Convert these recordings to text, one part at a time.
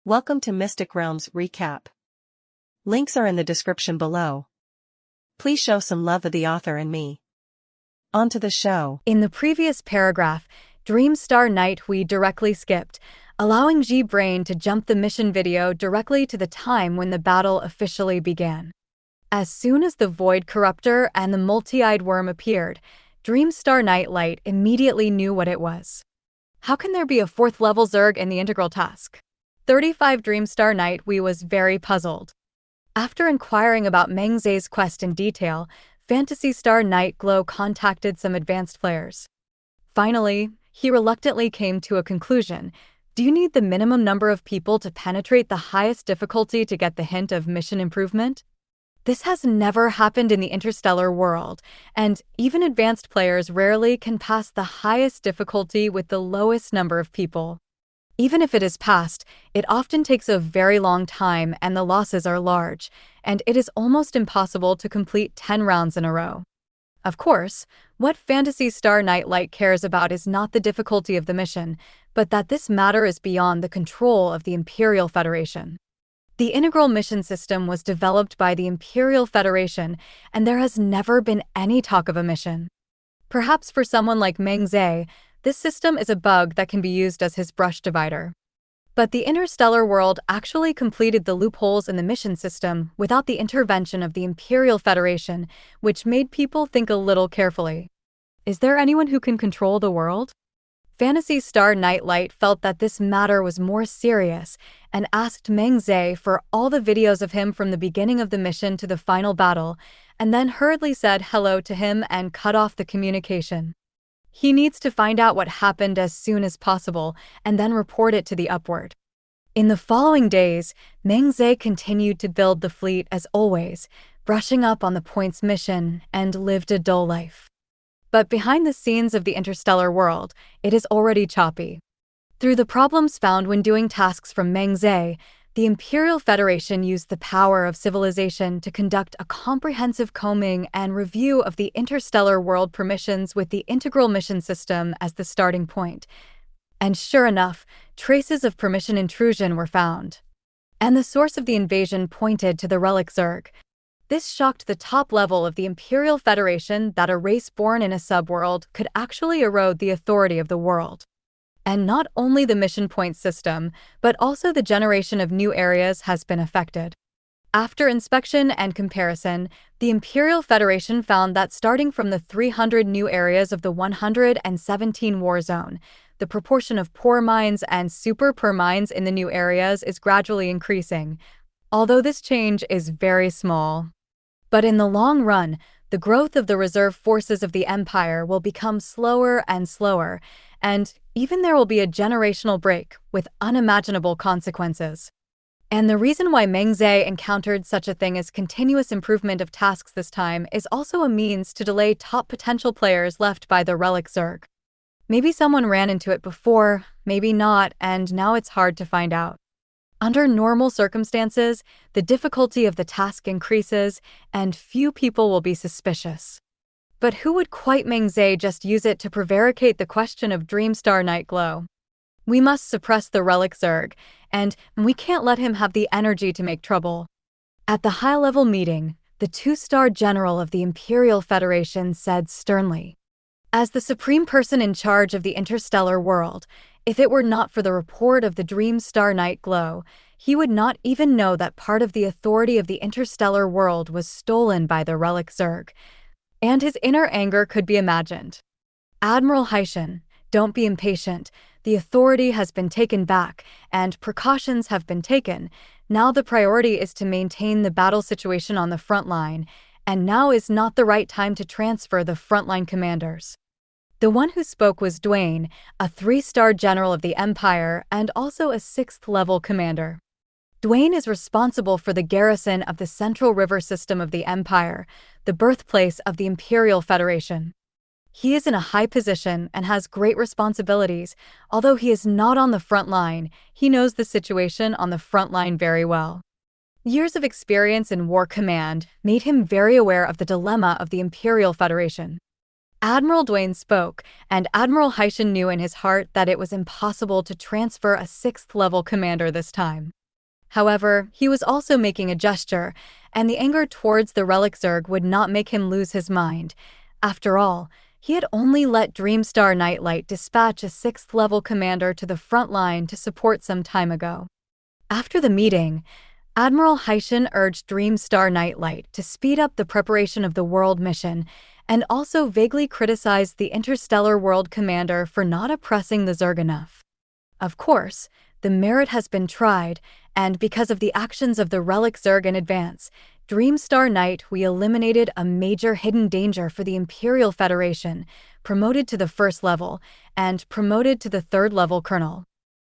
Welcome to Mystic Realms Recap. Links are in the description below. Please show some love of the author and me. On to the show. In the previous paragraph, Dream Star Night we directly skipped, allowing G-Brain to jump the mission video directly to the time when the battle officially began. As soon as the Void Corruptor and the multi-eyed worm appeared, Dream Star Nightlight immediately knew what it was. How can there be a 4th level Zerg in the integral task? 35 Dream Star Night we was very puzzled. After inquiring about Meng Ze's quest in detail, Phantasy Star Night Glow contacted some advanced players. Finally, he reluctantly came to a conclusion. Do you need the minimum number of people to penetrate the highest difficulty to get the hint of mission improvement? This has never happened in the interstellar world, and even advanced players rarely can pass the highest difficulty with the lowest number of people. Even if it is passed, it often takes a very long time and the losses are large, and it is almost impossible to complete 10 rounds in a row. Of course, what Phantasy Star Nightlight cares about is not the difficulty of the mission, but that this matter is beyond the control of the Imperial Federation. The integral mission system was developed by the Imperial Federation, and there has never been any talk of a mission. Perhaps for someone like Meng Ze, this system is a bug that can be used as his brush divider. But the interstellar world actually completed the loopholes in the mission system without the intervention of the Imperial Federation, which made people think a little carefully. Is there anyone who can control the world? Phantasy Star Nightlight felt that this matter was more serious and asked Meng Ze for all the videos of him from the beginning of the mission to the final battle, and then hurriedly said hello to him and cut off the communication. He needs to find out what happened as soon as possible and then report it to the Upward. In the following days, Meng Ze continued to build the fleet as always, brushing up on the points mission, and lived a dull life. But behind the scenes of the interstellar world, it is already choppy. Through the problems found when doing tasks from Meng Ze, the Imperial Federation used the power of civilization to conduct a comprehensive combing and review of the interstellar world permissions with the integral mission system as the starting point. And sure enough, traces of permission intrusion were found. And the source of the invasion pointed to the relic Zerg. This shocked the top level of the Imperial Federation that a race born in a subworld could actually erode the authority of the world. And not only the mission point system, but also the generation of new areas has been affected. After inspection and comparison, the Imperial Federation found that starting from the 300 new areas of the 117 war zone, the proportion of poor mines and super poor mines in the new areas is gradually increasing, although this change is very small. But in the long run, the growth of the reserve forces of the Empire will become slower and slower, and even there will be a generational break with unimaginable consequences. And the reason why Meng Ze encountered such a thing as continuous improvement of tasks this time is also a means to delay top potential players left by the relic Zerg. Maybe someone ran into it before, maybe not, and now it's hard to find out. Under normal circumstances, the difficulty of the task increases, and few people will be suspicious. But who would quite Meng Ze just use it to prevaricate the question of Dream Star Night Glow? We must suppress the relic Zerg, and we can't let him have the energy to make trouble. At the high-level meeting, the 2-star general of the Imperial Federation said sternly, "As the supreme person in charge of the interstellar world, if it were not for the report of the Dream Star Night Glow, he would not even know that part of the authority of the interstellar world was stolen by the relic Zerg." And his inner anger could be imagined. "Admiral Haitian, don't be impatient. The authority has been taken back, and precautions have been taken. Now the priority is to maintain the battle situation on the front line, and now is not the right time to transfer the frontline commanders." The one who spoke was Dwayne, a 3-star general of the Empire and also a 6th-level commander. Dwayne is responsible for the garrison of the Central River System of the Empire, the birthplace of the Imperial Federation. He is in a high position and has great responsibilities. Although he is not on the front line, he knows the situation on the front line very well. Years of experience in war command made him very aware of the dilemma of the Imperial Federation. Admiral Duane spoke, and Admiral Haishin knew in his heart that it was impossible to transfer a 6th-level commander this time. However, he was also making a gesture, and the anger towards the relic Zerg would not make him lose his mind. After all, he had only let Dreamstar Nightlight dispatch a 6th-level commander to the front line to support some time ago. After the meeting, Admiral Haishin urged Dreamstar Nightlight to speed up the preparation of the world mission and also vaguely criticized the Interstellar World Commander for not oppressing the Zerg enough. Of course, the merit has been tried, and because of the actions of the Relic Zerg in advance, Dreamstar Night, we eliminated a major hidden danger for the Imperial Federation, promoted to the 1st level, and promoted to the 3rd level colonel.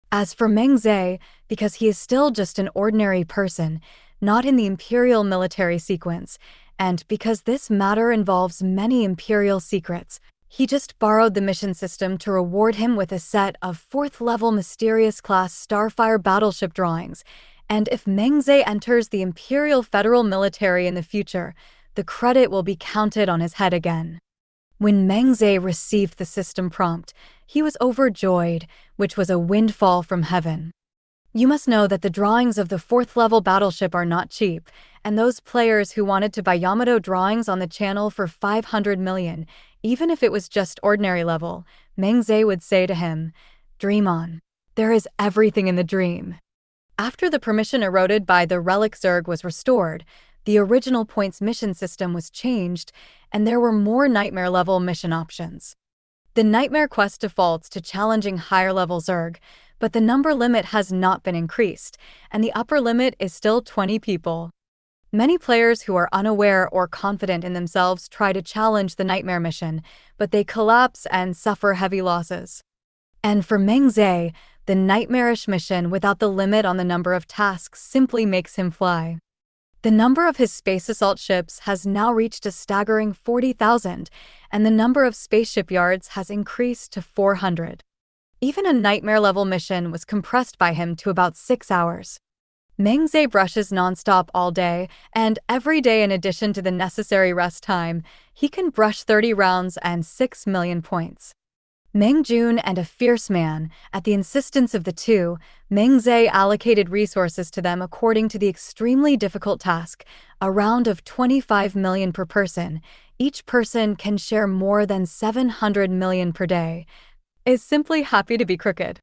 As for Meng Ze, because he is still just an ordinary person, not in the Imperial military sequence, and because this matter involves many Imperial secrets, he just borrowed the mission system to reward him with a set of 4th-level Mysterious-class Starfire battleship drawings, and if Meng Ze enters the Imperial Federal Military in the future, the credit will be counted on his head again. When Meng Ze received the system prompt, he was overjoyed, which was a windfall from heaven. You must know that the drawings of the 4th-level battleship are not cheap, and those players who wanted to buy Yamato drawings on the channel for 500 million, even if it was just ordinary level, Meng Ze would say to him, "Dream on. There is everything in the dream." After the permission eroded by the Relic Zerg was restored, the original points mission system was changed, and there were more nightmare-level mission options. The Nightmare quest defaults to challenging higher-level Zerg, but the number limit has not been increased, and the upper limit is still 20 people. Many players who are unaware or confident in themselves try to challenge the Nightmare mission, but they collapse and suffer heavy losses. And for Meng Ze, the nightmarish mission without the limit on the number of tasks simply makes him fly. The number of his space assault ships has now reached a staggering 40,000, and the number of spaceship yards has increased to 400. Even a nightmare-level mission was compressed by him to about 6 hours. Meng Ze brushes nonstop all day, and every day in addition to the necessary rest time, he can brush 30 rounds and 6 million points. Meng Jun and a fierce man, at the insistence of the two, Meng Ze allocated resources to them according to the extremely difficult task, a round of 25 million per person. Each person can share more than 700 million per day. Is simply happy to be crooked.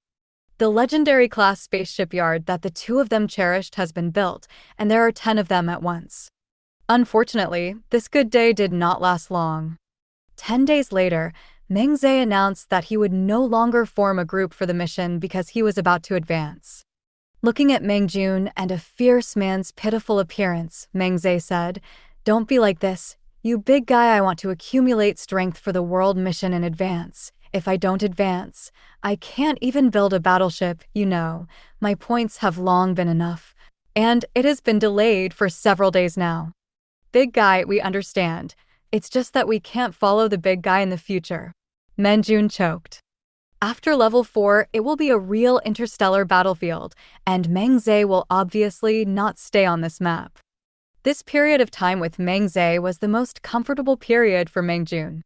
The legendary class spaceship yard that the two of them cherished has been built, and there are 10 of them at once. Unfortunately, this good day did not last long. 10 days later, Meng Ze announced that he would no longer form a group for the mission because he was about to advance. Looking at Meng Jun and a fierce man's pitiful appearance, Meng Ze said, "Don't be like this. You big guy, I want to accumulate strength for the world mission in advance. If I don't advance, I can't even build a battleship, you know. My points have long been enough. And it has been delayed for several days now. Big guy, we understand. It's just that we can't follow the big guy in the future." Meng Jun choked. After level 4, it will be a real interstellar battlefield, and Meng Ze will obviously not stay on this map. This period of time with Meng Ze was the most comfortable period for Meng Jun.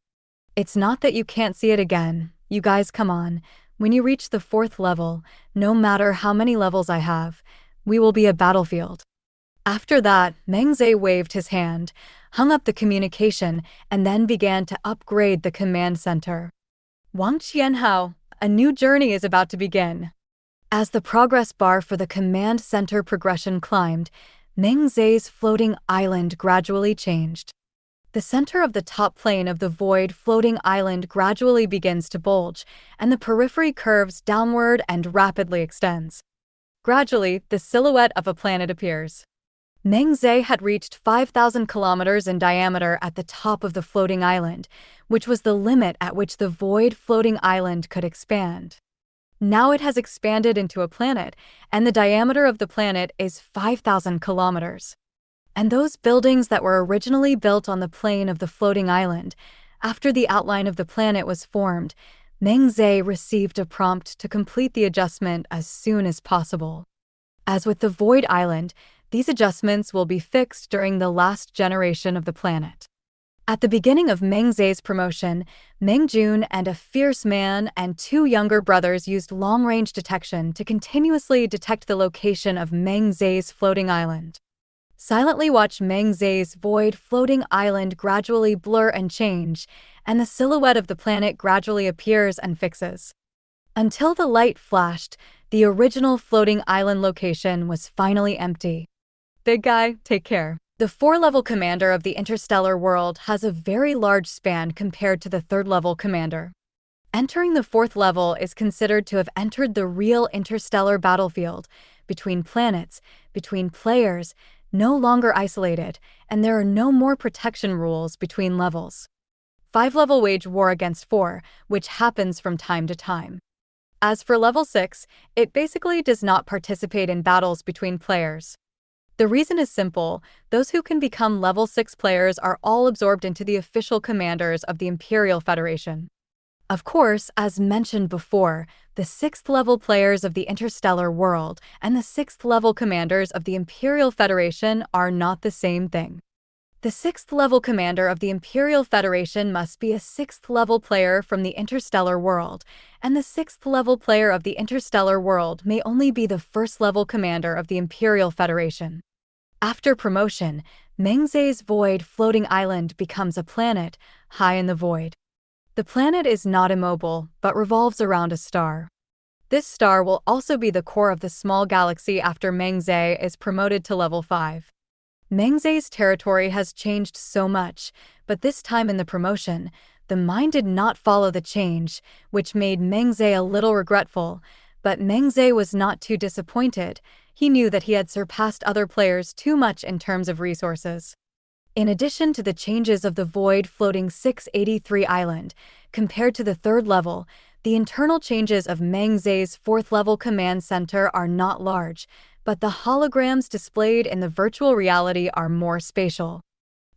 It's not that you can't see it again. You guys, come on. When you reach the 4th level, no matter how many levels I have, we will be a battlefield. After that, Meng Ze waved his hand, hung up the communication, and then began to upgrade the command center. Wang Qianhao, a new journey is about to begin. As the progress bar for the command center progression climbed, Meng Ze's floating island gradually changed. The center of the top plane of the void floating island gradually begins to bulge, and the periphery curves downward and rapidly extends. Gradually, the silhouette of a planet appears. Meng Ze had reached 5,000 kilometers in diameter at the top of the floating island, which was the limit at which the void floating island could expand. Now it has expanded into a planet, and the diameter of the planet is 5,000 kilometers. And those buildings that were originally built on the plane of the floating island, after the outline of the planet was formed, Meng Ze received a prompt to complete the adjustment as soon as possible. As with the Void Island, these adjustments will be fixed during the last generation of the planet. At the beginning of Meng Ze's promotion, Meng Jun and a fierce man and two younger brothers used long-range detection to continuously detect the location of Meng Ze's floating island. Silently watch Meng Ze's void floating island gradually blur and change, and the silhouette of the planet gradually appears and fixes. Until the light flashed, the original floating island location was finally empty. Big guy, take care. The 4-level commander of the interstellar world has a very large span compared to the 3rd-level commander. Entering the 4th level is considered to have entered the real interstellar battlefield, between planets, between players, no longer isolated, and there are no more protection rules between levels. 5-level wage war against 4, which happens from time to time. As for level 6, it basically does not participate in battles between players. The reason is simple: those who can become level 6 players are all absorbed into the official commanders of the Imperial Federation. Of course, as mentioned before, the 6th level players of the interstellar world and the 6th level commanders of the Imperial Federation are not the same thing. The 6th level commander of the Imperial Federation must be a 6th level player from the interstellar world, and the 6th level player of the interstellar world may only be the 1st level commander of the Imperial Federation. After promotion, Meng Ze's void floating island becomes a planet, high in the void. The planet is not immobile, but revolves around a star. This star will also be the core of the small galaxy after Meng Ze is promoted to level 5. Meng Ze's territory has changed so much, but this time in the promotion, the mind did not follow the change, which made Meng Ze a little regretful, but Meng Ze was not too disappointed. He knew that he had surpassed other players too much in terms of resources. In addition to the changes of the void floating 683 island, compared to the 3rd level, the internal changes of Meng Ze's 4th level command center are not large, but the holograms displayed in the virtual reality are more spatial.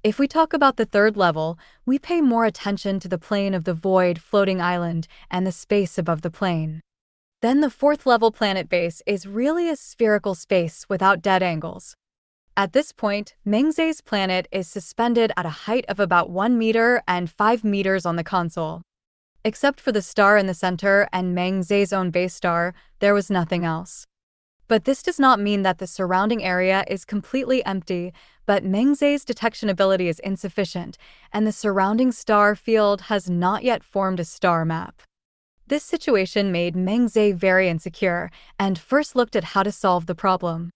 If we talk about the 3rd level, we pay more attention to the plane of the void floating island and the space above the plane. Then the 4th level planet base is really a spherical space without dead angles. At this point, Meng Ze's planet is suspended at a height of about 1 meter and 5 meters on the console. Except for the star in the center and Meng Ze's own base star, there was nothing else. But this does not mean that the surrounding area is completely empty, but Meng Ze's detection ability is insufficient, and the surrounding star field has not yet formed a star map. This situation made Meng Ze very insecure, and first looked at how to solve the problem.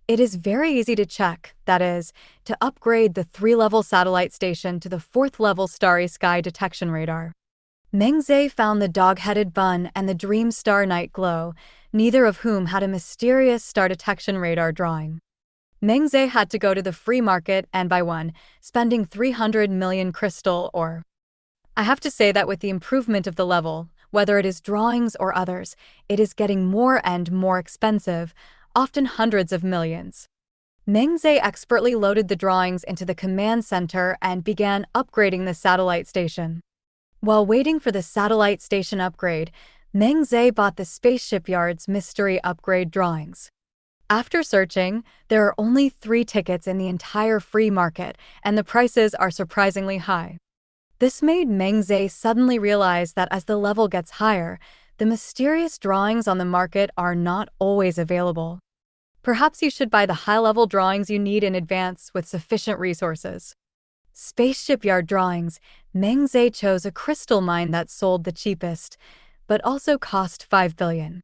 It is very easy to check, that is, to upgrade the 3-level satellite station to the 4th level starry sky detection radar. Meng Ze found the dog-headed bun and the dream star night glow, neither of whom had a mysterious star detection radar drawing. Meng Ze had to go to the free market and buy one, spending 300 million crystal ore. I have to say that with the improvement of the level, whether it is drawings or others, it is getting more and more expensive, often hundreds of millions. Meng Ze expertly loaded the drawings into the command center and began upgrading the satellite station. While waiting for the satellite station upgrade, Meng Ze bought the spaceship yard's mystery upgrade drawings. After searching, there are only 3 tickets in the entire free market, and the prices are surprisingly high. This made Meng Ze suddenly realize that as the level gets higher, the mysterious drawings on the market are not always available. Perhaps you should buy the high-level drawings you need in advance with sufficient resources. Spaceship yard drawings. Meng Ze chose a crystal mine that sold the cheapest, but also cost 5 billion.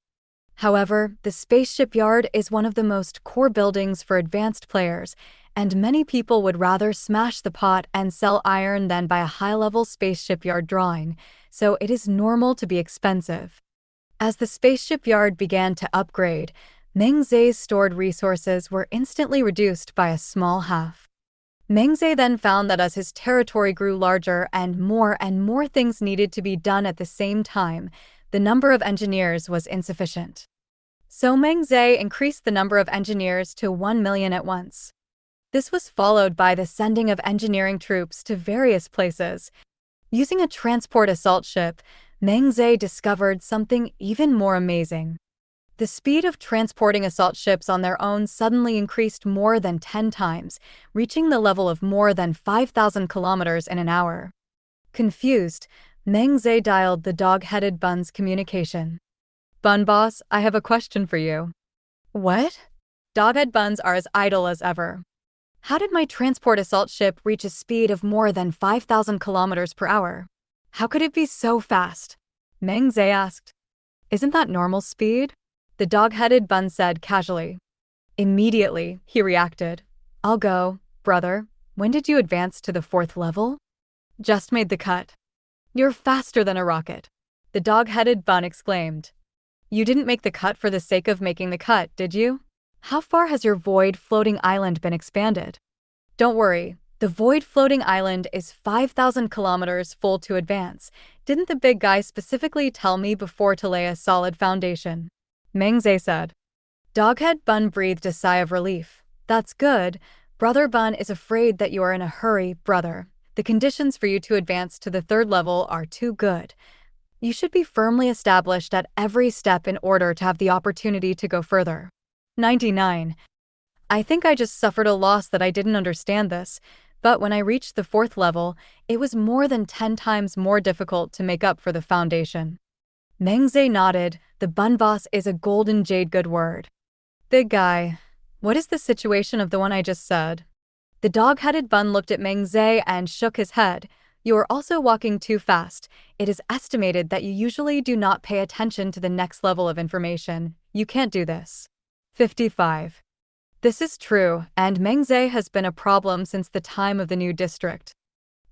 However, the spaceship yard is one of the most core buildings for advanced players, and many people would rather smash the pot and sell iron than buy a high-level spaceship yard drawing, so it is normal to be expensive. As the spaceship yard began to upgrade, Meng Ze's stored resources were instantly reduced by a small half. Meng Ze then found that as his territory grew larger and more things needed to be done at the same time, the number of engineers was insufficient. So Meng Ze increased the number of engineers to 1 million at once. This was followed by the sending of engineering troops to various places. Using a transport assault ship, Meng Ze discovered something even more amazing. The speed of transporting assault ships on their own suddenly increased more than 10 times, reaching the level of more than 5,000 kilometers in an hour. Confused, Meng Ze dialed the dog-headed Bun's communication. "Bun boss, I have a question for you." "What?" "Dog-head Buns are as idle as ever. How did my transport assault ship reach a speed of more than 5,000 kilometers per hour? How could it be so fast?" Meng Ze asked. "Isn't that normal speed?" the dog-headed Bun said casually. Immediately, he reacted. "I'll go, brother. When did you advance to the 4th level?" "Just made the cut." "You're faster than a rocket," the dog-headed Bun exclaimed. "You didn't make the cut for the sake of making the cut, did you? How far has your void floating island been expanded?" "Don't worry, the void floating island is 5,000 kilometers full to advance. Didn't the big guy specifically tell me before to lay a solid foundation?" Meng Ze said. Doghead Bun breathed a sigh of relief. "That's good. Brother Bun is afraid that you are in a hurry, brother. The conditions for you to advance to the 3rd level are too good. You should be firmly established at every step in order to have the opportunity to go further." 99. I think I just suffered a loss that I didn't understand this, but when I reached the 4th level, it was more than 10 times more difficult to make up for the foundation. Meng Ze nodded. The Bun boss is a golden jade good word. "Big guy, what is the situation of the one I just said?" The dog-headed Bun looked at Meng Ze and shook his head. "You are also walking too fast. It is estimated that you usually do not pay attention to the next level of information. You can't do this." 55. This is true, and Meng Ze has been a problem since the time of the new district.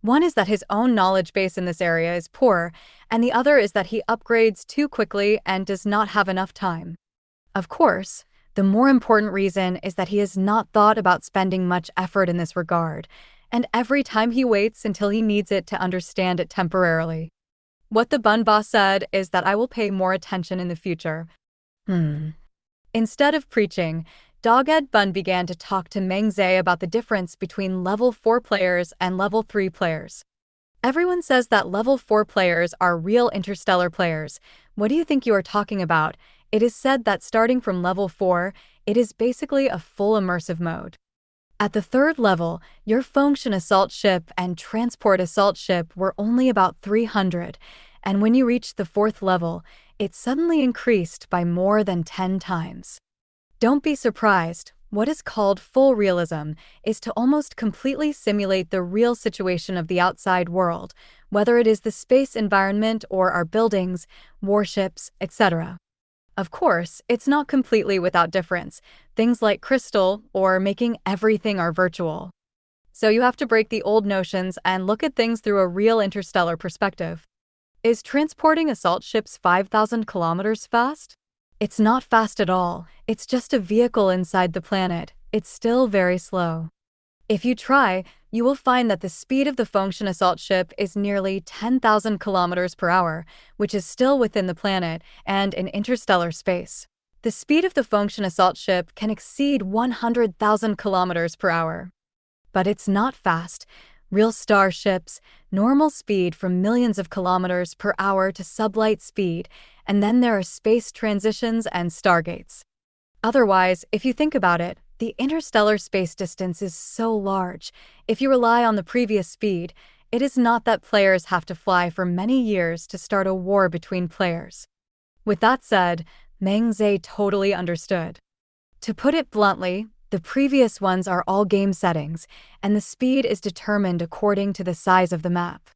One is that his own knowledge base in this area is poor, and the other is that he upgrades too quickly and does not have enough time. Of course, the more important reason is that he has not thought about spending much effort in this regard, and every time he waits until he needs it to understand it temporarily. What the Bun boss said is that I will pay more attention in the future. Instead of preaching, Doghead Bun began to talk to Meng Ze about the difference between level 4 players and level 3 players. "Everyone says that level 4 players are real interstellar players. What do you think you are talking about? It is said that starting from level 4, it is basically a full immersive mode. At the 3rd level, your function assault ship and transport assault ship were only about 300, and when you reached the 4th level, it suddenly increased by more than 10 times. Don't be surprised. What is called full realism is to almost completely simulate the real situation of the outside world, whether it is the space environment or our buildings, warships, etc. Of course, it's not completely without difference. Things like crystal or making everything are virtual. So you have to break the old notions and look at things through a real interstellar perspective. Is transporting assault ships 5,000 kilometers fast? It's not fast at all. It's just a vehicle inside the planet. It's still very slow. If you try, you will find that the speed of the function assault ship is nearly 10,000 kilometers per hour, which is still within the planet and in interstellar space. The speed of the function assault ship can exceed 100,000 kilometers per hour. But it's not fast. Real starships, normal speed from millions of kilometers per hour to sublight speed, and then there are space transitions and stargates. Otherwise, if you think about it, the interstellar space distance is so large. If you rely on the previous speed, it is not that players have to fly for many years to start a war between players. With that said, Meng Ze totally understood. To put it bluntly, the previous ones are all game settings, and the speed is determined according to the size of the map.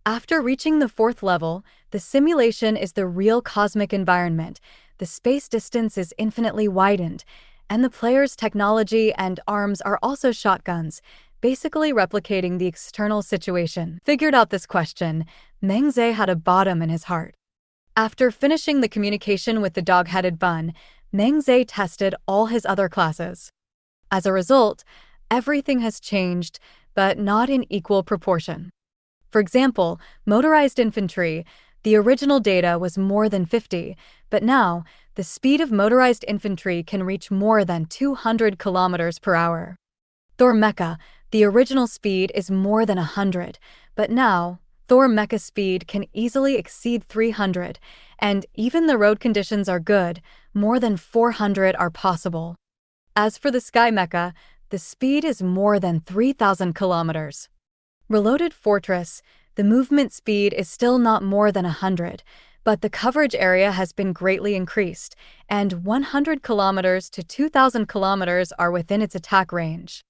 After reaching the 4th level, the simulation is the real cosmic environment, the space distance is infinitely widened, and the player's technology and arms are also shotguns, basically replicating the external situation. Figured out this question, Meng Ze had a bottom in his heart. After finishing the communication with the dog-headed Bun, Meng Ze tested all his other classes. As a result, everything has changed, but not in equal proportion. For example, motorized infantry, the original data was more than 50, but now, the speed of motorized infantry can reach more than 200 kilometers per hour. Thor Mecha, the original speed is more than 100, but now, Thor mecha speed can easily exceed 300, and even the road conditions are good, more than 400 are possible. As for the Sky Mecha, the speed is more than 3,000 kilometers. Reloaded Fortress, the movement speed is still not more than 100, but the coverage area has been greatly increased, and 100 kilometers to 2,000 kilometers are within its attack range.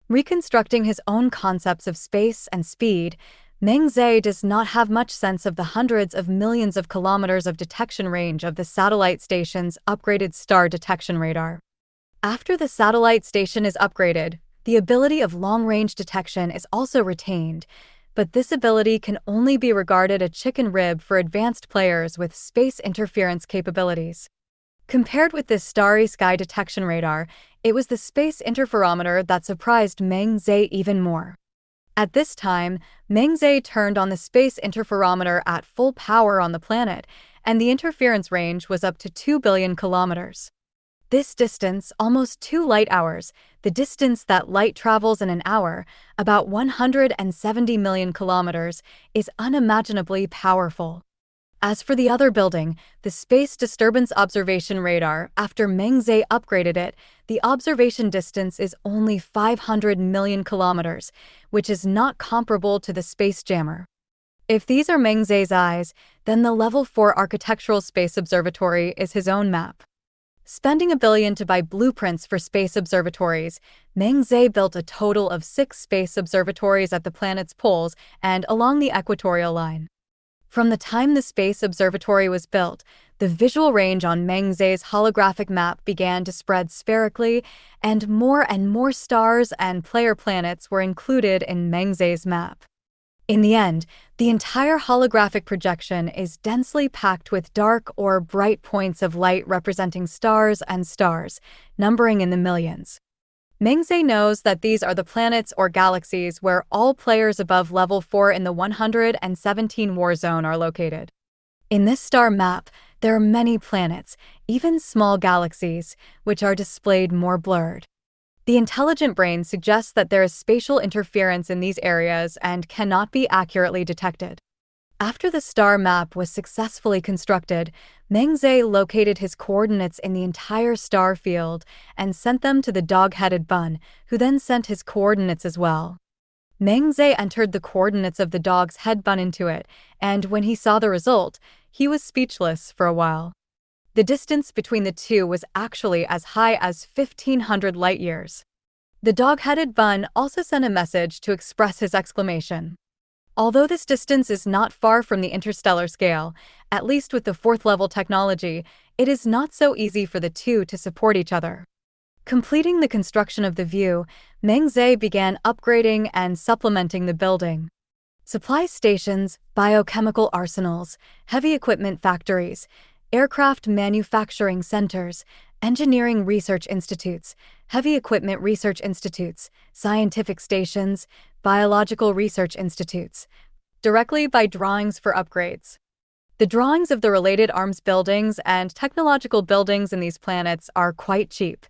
Reconstructing his own concepts of space and speed, Meng Ze does not have much sense of the hundreds of millions of kilometers of detection range of the satellite station's upgraded star detection radar. After the satellite station is upgraded, the ability of long-range detection is also retained, but this ability can only be regarded a chicken rib for advanced players with space interference capabilities. Compared with this starry sky detection radar, it was the space interferometer that surprised Meng Ze even more. At this time, Meng Ze turned on the space interferometer at full power on the planet, and the interference range was up to 2 billion kilometers. This distance, almost 2 light hours, the distance that light travels in an hour, about 170 million kilometers, is unimaginably powerful. As for the other building, the Space Disturbance Observation Radar, after Meng Ze upgraded it, the observation distance is only 500 million kilometers, which is not comparable to the Space Jammer. If these are Meng Ze's eyes, then the Level 4 Architectural Space Observatory is his own map. Spending $1 billion to buy blueprints for space observatories, Meng Ze built a total of 6 space observatories at the planet's poles and along the equatorial line. From the time the space observatory was built, the visual range on Meng Ze's holographic map began to spread spherically, and more stars and player planets were included in Meng Ze's map. In the end, the entire holographic projection is densely packed with dark or bright points of light representing stars and stars, numbering in the millions. Meng Ze knows that these are the planets or galaxies where all players above level 4 in the 117 war zone are located. In this star map, there are many planets, even small galaxies, which are displayed more blurred. The intelligent brain suggests that there is spatial interference in these areas and cannot be accurately detected. After the star map was successfully constructed, Meng Ze located his coordinates in the entire star field and sent them to the dog-headed bun, who then sent his coordinates as well. Meng Ze entered the coordinates of the dog's head bun into it, and when he saw the result, he was speechless for a while. The distance between the two was actually as high as 1,500 light-years. The dog-headed bun also sent a message to express his exclamation. Although this distance is not far from the interstellar scale, at least with the 4th-level technology, it is not so easy for the two to support each other. Completing the construction of the view, Meng Ze began upgrading and supplementing the building. Supply stations, biochemical arsenals, heavy equipment factories, aircraft manufacturing centers, engineering research institutes, heavy equipment research institutes, scientific stations, biological research institutes, directly by drawings for upgrades. The drawings of the related arms buildings and technological buildings in these planets are quite cheap.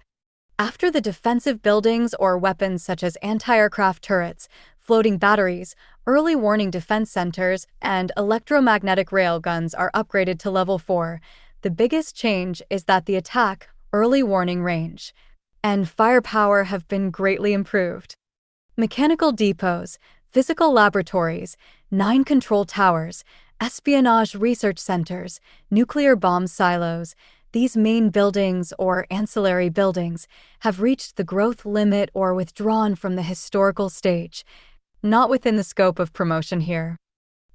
After the defensive buildings or weapons such as anti-aircraft turrets, floating batteries, early warning defense centers, and electromagnetic railguns are upgraded to level 4, the biggest change is that the attack, early warning range, and firepower have been greatly improved. Mechanical depots, physical laboratories, 9 control towers, espionage research centers, nuclear bomb silos, these main buildings or ancillary buildings have reached the growth limit or withdrawn from the historical stage, not within the scope of promotion here.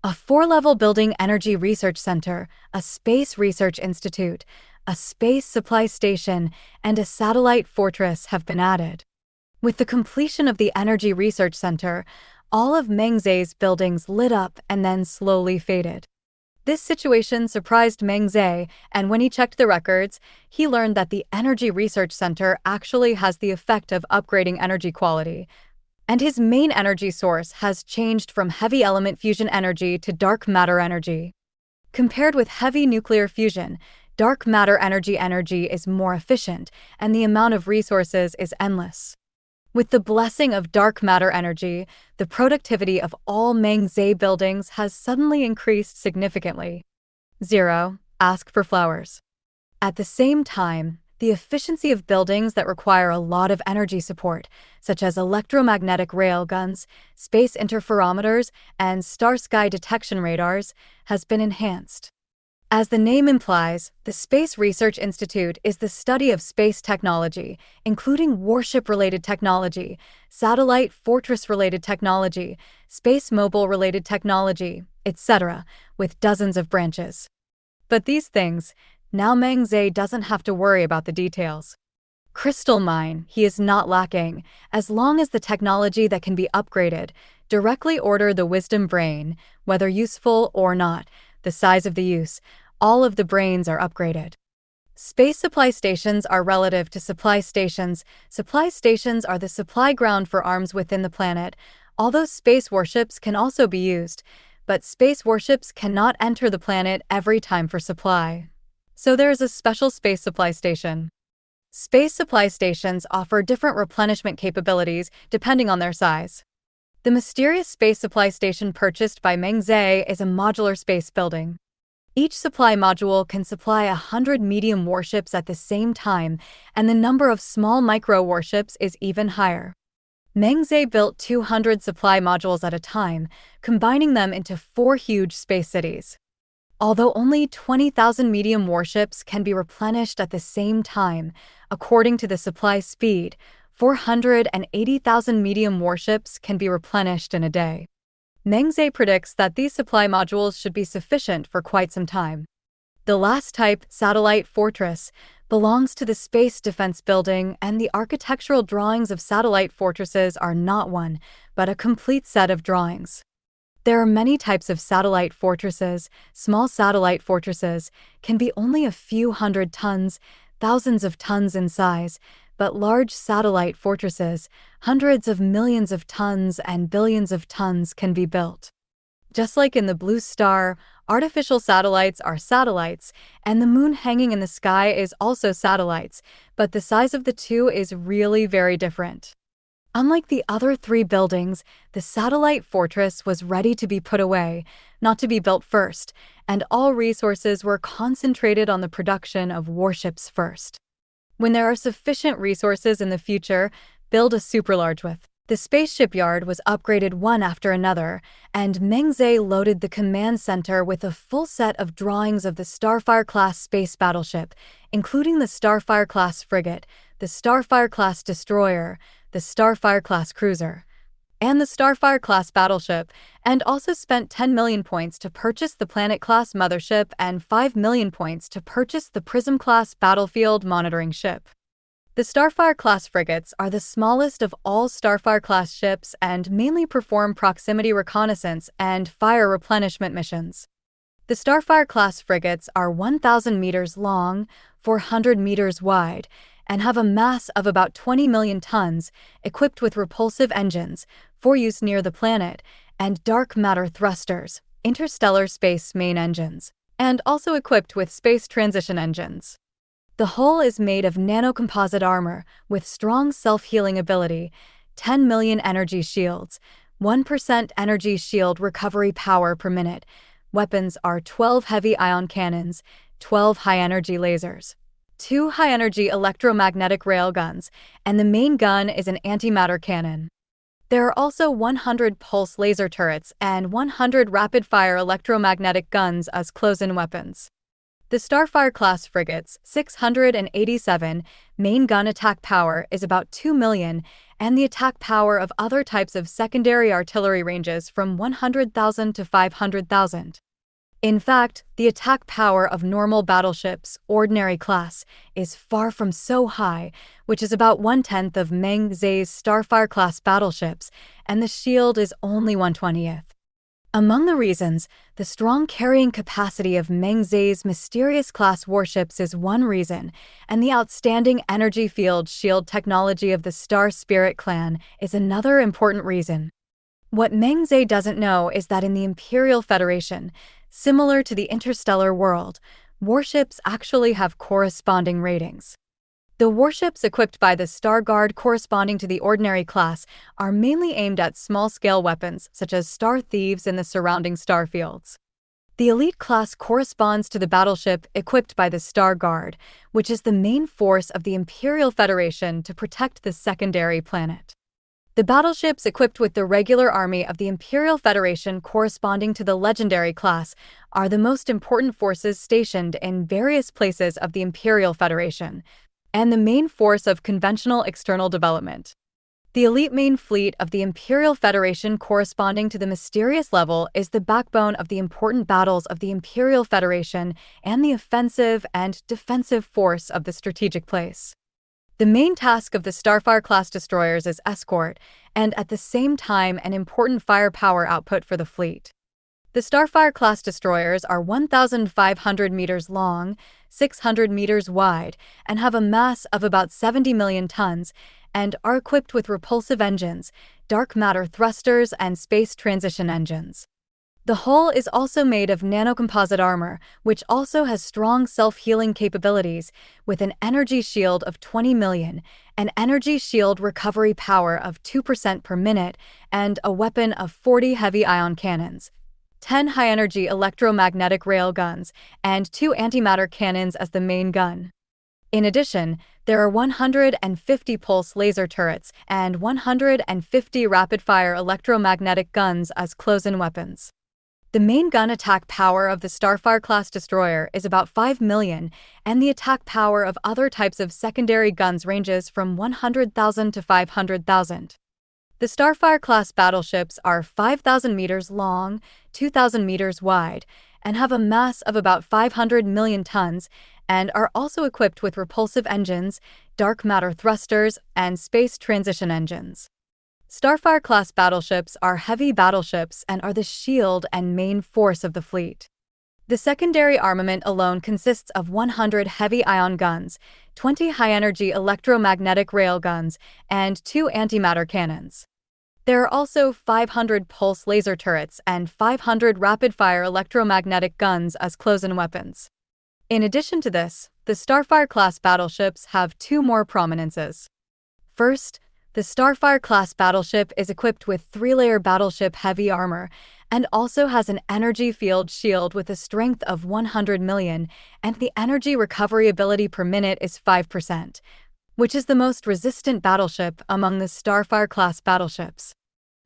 A 4-level building energy research center, a space research institute, a space supply station, and a satellite fortress have been added. With the completion of the energy research center, all of Meng Ze's buildings lit up and then slowly faded. This situation surprised Meng Ze, and when he checked the records, he learned that the Energy Research Center actually has the effect of upgrading energy quality, and his main energy source has changed from heavy element fusion energy to dark matter energy. Compared with heavy nuclear fusion, dark matter energy is more efficient, and the amount of resources is endless. With the blessing of dark matter energy, the productivity of all Meng Ze buildings has suddenly increased significantly. 0. Ask for flowers. At the same time, the efficiency of buildings that require a lot of energy support, such as electromagnetic railguns, space interferometers, and star-sky detection radars, has been enhanced. As the name implies, the Space Research Institute is the study of space technology, including warship-related technology, satellite fortress-related technology, space mobile-related technology, etc., with dozens of branches. But these things, now Meng Ze doesn't have to worry about the details. Crystal mine, he is not lacking, as long as the technology that can be upgraded directly order the wisdom brain, whether useful or not, the size of the use, all of the brains are upgraded. Space supply stations are relative to supply stations. Supply stations are the supply ground for arms within the planet, although space warships can also be used, but space warships cannot enter the planet every time for supply. So there is a special space supply station. Space supply stations offer different replenishment capabilities depending on their size. The mysterious space supply station purchased by Meng Ze is a modular space building. Each supply module can supply 100 medium warships at the same time, and the number of small micro-warships is even higher. Meng Ze built 200 supply modules at a time, combining them into 4 huge space cities. Although only 20,000 medium warships can be replenished at the same time, according to the supply speed, 480,000 medium warships can be replenished in a day. Meng Ze predicts that these supply modules should be sufficient for quite some time. The last type, satellite fortress, belongs to the Space Defense Building, and the architectural drawings of satellite fortresses are not one, but a complete set of drawings. There are many types of satellite fortresses. Small satellite fortresses can be only a few hundred tons, thousands of tons in size, but large satellite fortresses, hundreds of millions of tons and billions of tons can be built. Just like in the blue star, artificial satellites are satellites, and the moon hanging in the sky is also satellites, but the size of the two is really very different. Unlike the other 3 buildings, the satellite fortress was ready to be put away, not to be built first, and all resources were concentrated on the production of warships first. When there are sufficient resources in the future, build a superlarge with. The space shipyard was upgraded one after another, and Meng Ze loaded the command center with a full set of drawings of the Starfire-class space battleship, including the Starfire-class frigate, the Starfire-class destroyer, the Starfire-class cruiser, and the Starfire-class battleship, and also spent 10 million points to purchase the Planet-class mothership and 5 million points to purchase the Prism-class battlefield monitoring ship. The Starfire-class frigates are the smallest of all Starfire-class ships and mainly perform proximity reconnaissance and fire replenishment missions. The Starfire-class frigates are 1,000 meters long, 400 meters wide, and have a mass of about 20 million tons, equipped with repulsive engines for use near the planet, and dark matter thrusters, interstellar space main engines, and also equipped with space transition engines. The hull is made of nanocomposite armor with strong self-healing ability, 10 million energy shields, 1% energy shield recovery power per minute. Weapons are 12 heavy ion cannons, 12 high-energy lasers, 2 high-energy electromagnetic railguns, and the main gun is an antimatter cannon. There are also 100 pulse laser turrets and 100 rapid-fire electromagnetic guns as close-in weapons. The Starfire-class frigates, 687, main gun attack power is about 2 million, and the attack power of other types of secondary artillery ranges from 100,000 to 500,000. In fact, the attack power of normal battleships, ordinary class, is far from so high, which is about 1/10 of Meng Ze's Starfire-class battleships, and the shield is only 1/20th. Among the reasons, the strong carrying capacity of Meng Ze's mysterious-class warships is one reason, and the outstanding energy field shield technology of the Star Spirit clan is another important reason. What Meng Ze doesn't know is that in the Imperial Federation, similar to the interstellar world, warships actually have corresponding ratings. The warships equipped by the Star Guard corresponding to the ordinary class are mainly aimed at small-scale weapons such as star thieves in the surrounding star fields. The elite class corresponds to the battleship equipped by the Star Guard, which is the main force of the Imperial Federation to protect the secondary planet. The battleships equipped with the regular army of the Imperial Federation corresponding to the legendary class are the most important forces stationed in various places of the Imperial Federation, and the main force of conventional external development. The elite main fleet of the Imperial Federation corresponding to the mysterious level is the backbone of the important battles of the Imperial Federation and the offensive and defensive force of the strategic place. The main task of the Starfire-class destroyers is escort, and at the same time an important firepower output for the fleet. The Starfire-class destroyers are 1,500 meters long, 600 meters wide, and have a mass of about 70 million tons, and are equipped with repulsive engines, dark matter thrusters, and space transition engines. The hull is also made of nanocomposite armor, which also has strong self-healing capabilities, with an energy shield of 20 million, an energy shield recovery power of 2% per minute, and a weapon of 40 heavy ion cannons, 10 high-energy electromagnetic railguns, and 2 antimatter cannons as the main gun. In addition, there are 150 pulse laser turrets and 150 rapid-fire electromagnetic guns as close-in weapons. The main gun attack power of the Starfire-class destroyer is about 5 million, and the attack power of other types of secondary guns ranges from 100,000 to 500,000. The Starfire-class battleships are 5,000 meters long, 2,000 meters wide, and have a mass of about 500 million tons, and are also equipped with repulsive engines, dark matter thrusters, and space transition engines. Starfire-class battleships are heavy battleships and are the shield and main force of the fleet. The secondary armament alone consists of 100 heavy ion guns, 20 high-energy electromagnetic railguns, and 2 antimatter cannons. There are also 500 pulse laser turrets and 500 rapid-fire electromagnetic guns as close-in weapons. In addition to this, the Starfire-class battleships have 2 more prominences. First, the Starfire-class battleship is equipped with 3-layer battleship heavy armor and also has an energy field shield with a strength of 100 million, and the energy recovery ability per minute is 5%, which is the most resistant battleship among the Starfire-class battleships.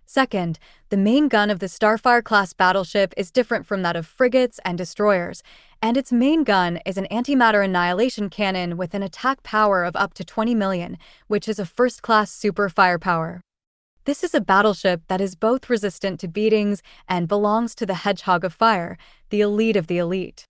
Second, the main gun of the Starfire-class battleship is different from that of frigates and destroyers, and its main gun is an antimatter annihilation cannon with an attack power of up to 20 million, which is a first-class super firepower. This is a battleship that is both resistant to beatings and belongs to the Hedgehog of Fire, the elite of the elite.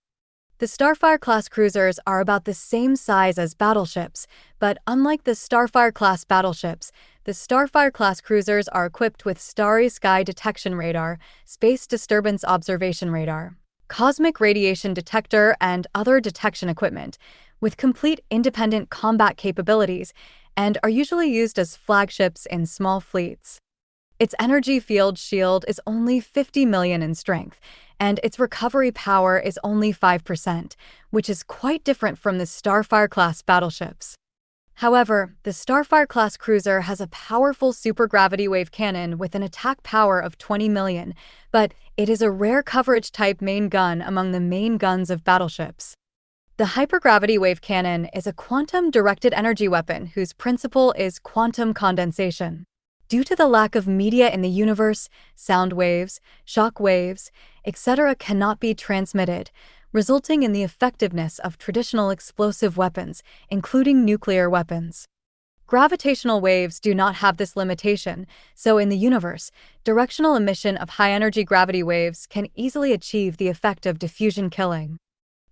The Starfire-class cruisers are about the same size as battleships, but unlike the Starfire-class battleships, the Starfire-class cruisers are equipped with Starry Sky Detection Radar, Space Disturbance Observation Radar, Cosmic Radiation Detector, and other detection equipment, with complete independent combat capabilities, and are usually used as flagships in small fleets. Its energy field shield is only 50 million in strength, and its recovery power is only 5%, which is quite different from the Starfire-class battleships. However, the Starfire-class cruiser has a powerful supergravity wave cannon with an attack power of 20 million, but it is a rare coverage-type main gun among the main guns of battleships. The hypergravity wave cannon is a quantum-directed energy weapon whose principle is quantum condensation. Due to the lack of media in the universe, sound waves, shock waves, etc. cannot be transmitted, resulting in the effectiveness of traditional explosive weapons, including nuclear weapons. Gravitational waves do not have this limitation, so in the universe, directional emission of high-energy gravity waves can easily achieve the effect of diffusion killing.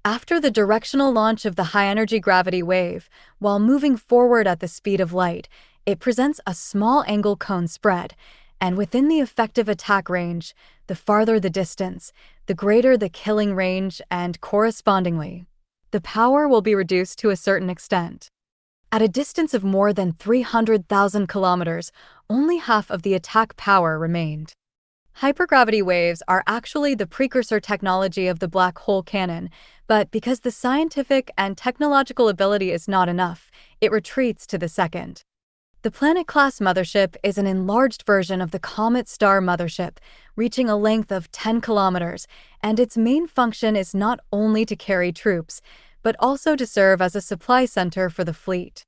After the directional launch of the high-energy gravity wave, while moving forward at the speed of light, it presents a small angle cone spread, and within the effective attack range, the farther the distance, the greater the killing range, and correspondingly, the power will be reduced to a certain extent. At a distance of more than 300,000 kilometers, only half of the attack power remained. Hypergravity waves are actually the precursor technology of the black hole cannon, but because the scientific and technological ability is not enough, it retreats to the second. The Planet-class mothership is an enlarged version of the Comet Star mothership, reaching a length of 10 kilometers, and its main function is not only to carry troops, but also to serve as a supply center for the fleet.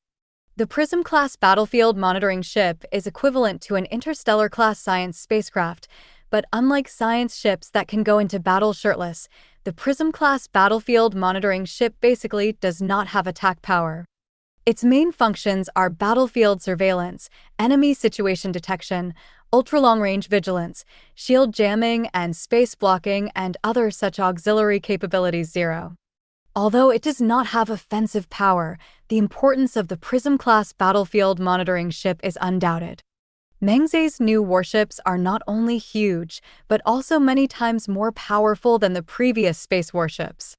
The Prism-class battlefield monitoring ship is equivalent to an interstellar-class science spacecraft, but unlike science ships that can go into battle shirtless, the Prism-class battlefield monitoring ship basically does not have attack power. Its main functions are battlefield surveillance, enemy situation detection, ultra-long-range vigilance, shield jamming, and space blocking, and other such auxiliary capabilities. 0. Although it does not have offensive power, the importance of the Prism-class battlefield monitoring ship is undoubted. Meng Ze's new warships are not only huge, but also many times more powerful than the previous space warships.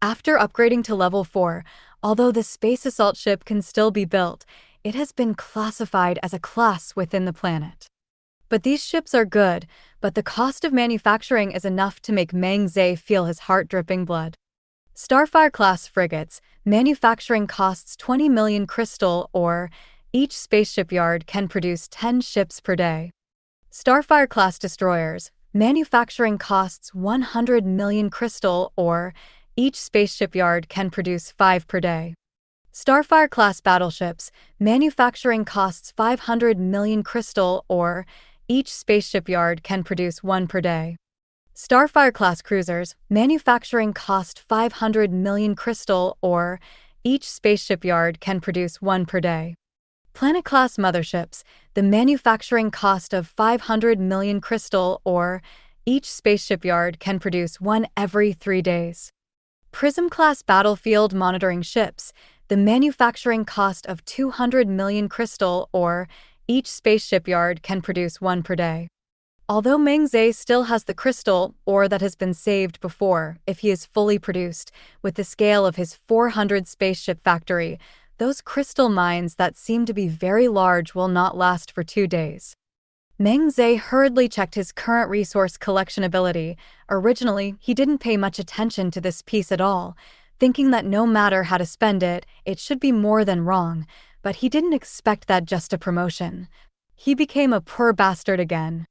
After upgrading to level 4, although the space assault ship can still be built, it has been classified as a class within the planet. But these ships are good, but the cost of manufacturing is enough to make Meng Ze feel his heart dripping blood. Starfire-class frigates, manufacturing costs 20 million crystal ore. Each space shipyard can produce 10 ships per day. Starfire-class destroyers, manufacturing costs 100 million crystal ore. Each space shipyard can produce 5 per day. Starfire-class battleships, manufacturing costs 500 million crystal ore. Each space shipyard can produce 1 per day. Starfire-class cruisers, manufacturing cost 500 million crystal ore. Each space shipyard can produce 1 per day. Planet-class motherships, the manufacturing cost of 500 million crystal ore. Each space shipyard can produce 1 every 3 days. Prism-class battlefield monitoring ships, the manufacturing cost of 200 million crystal ore. Each space shipyard can produce 1 per day. Although Meng Ze still has the crystal ore that has been saved before, if he is fully produced, with the scale of his 400 spaceship factory, those crystal mines that seem to be very large will not last for 2 days. Meng Ze hurriedly checked his current resource collection ability. Originally, he didn't pay much attention to this piece at all, thinking that no matter how to spend it, it should be more than wrong, but he didn't expect that just a promotion. He became a poor bastard again.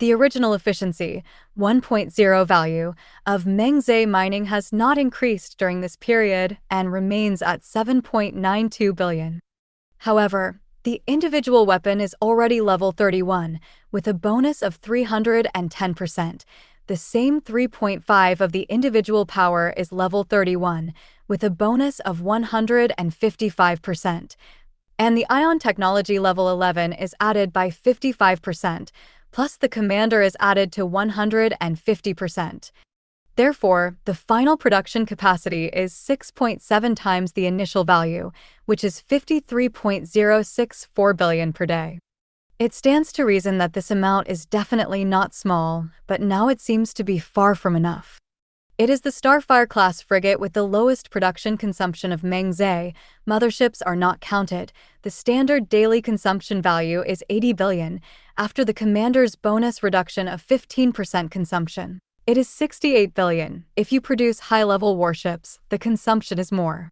The original efficiency, 1.0 value, of Meng Ze mining has not increased during this period and remains at 7.92 billion. However, the individual weapon is already level 31, with a bonus of 310%. The same 3.5 of the individual power is level 31, with a bonus of 155%. And the ion technology level 11 is added by 55%, plus the commander is added to 150%. Therefore, the final production capacity is 6.7 times the initial value, which is 53.064 billion per day. It stands to reason that this amount is definitely not small, but now it seems to be far from enough. It is the Starfire-class frigate with the lowest production consumption of Meng Ze. Motherships are not counted. The standard daily consumption value is 80 billion, after the commander's bonus reduction of 15% consumption. It is 68 billion. If you produce high-level warships, the consumption is more.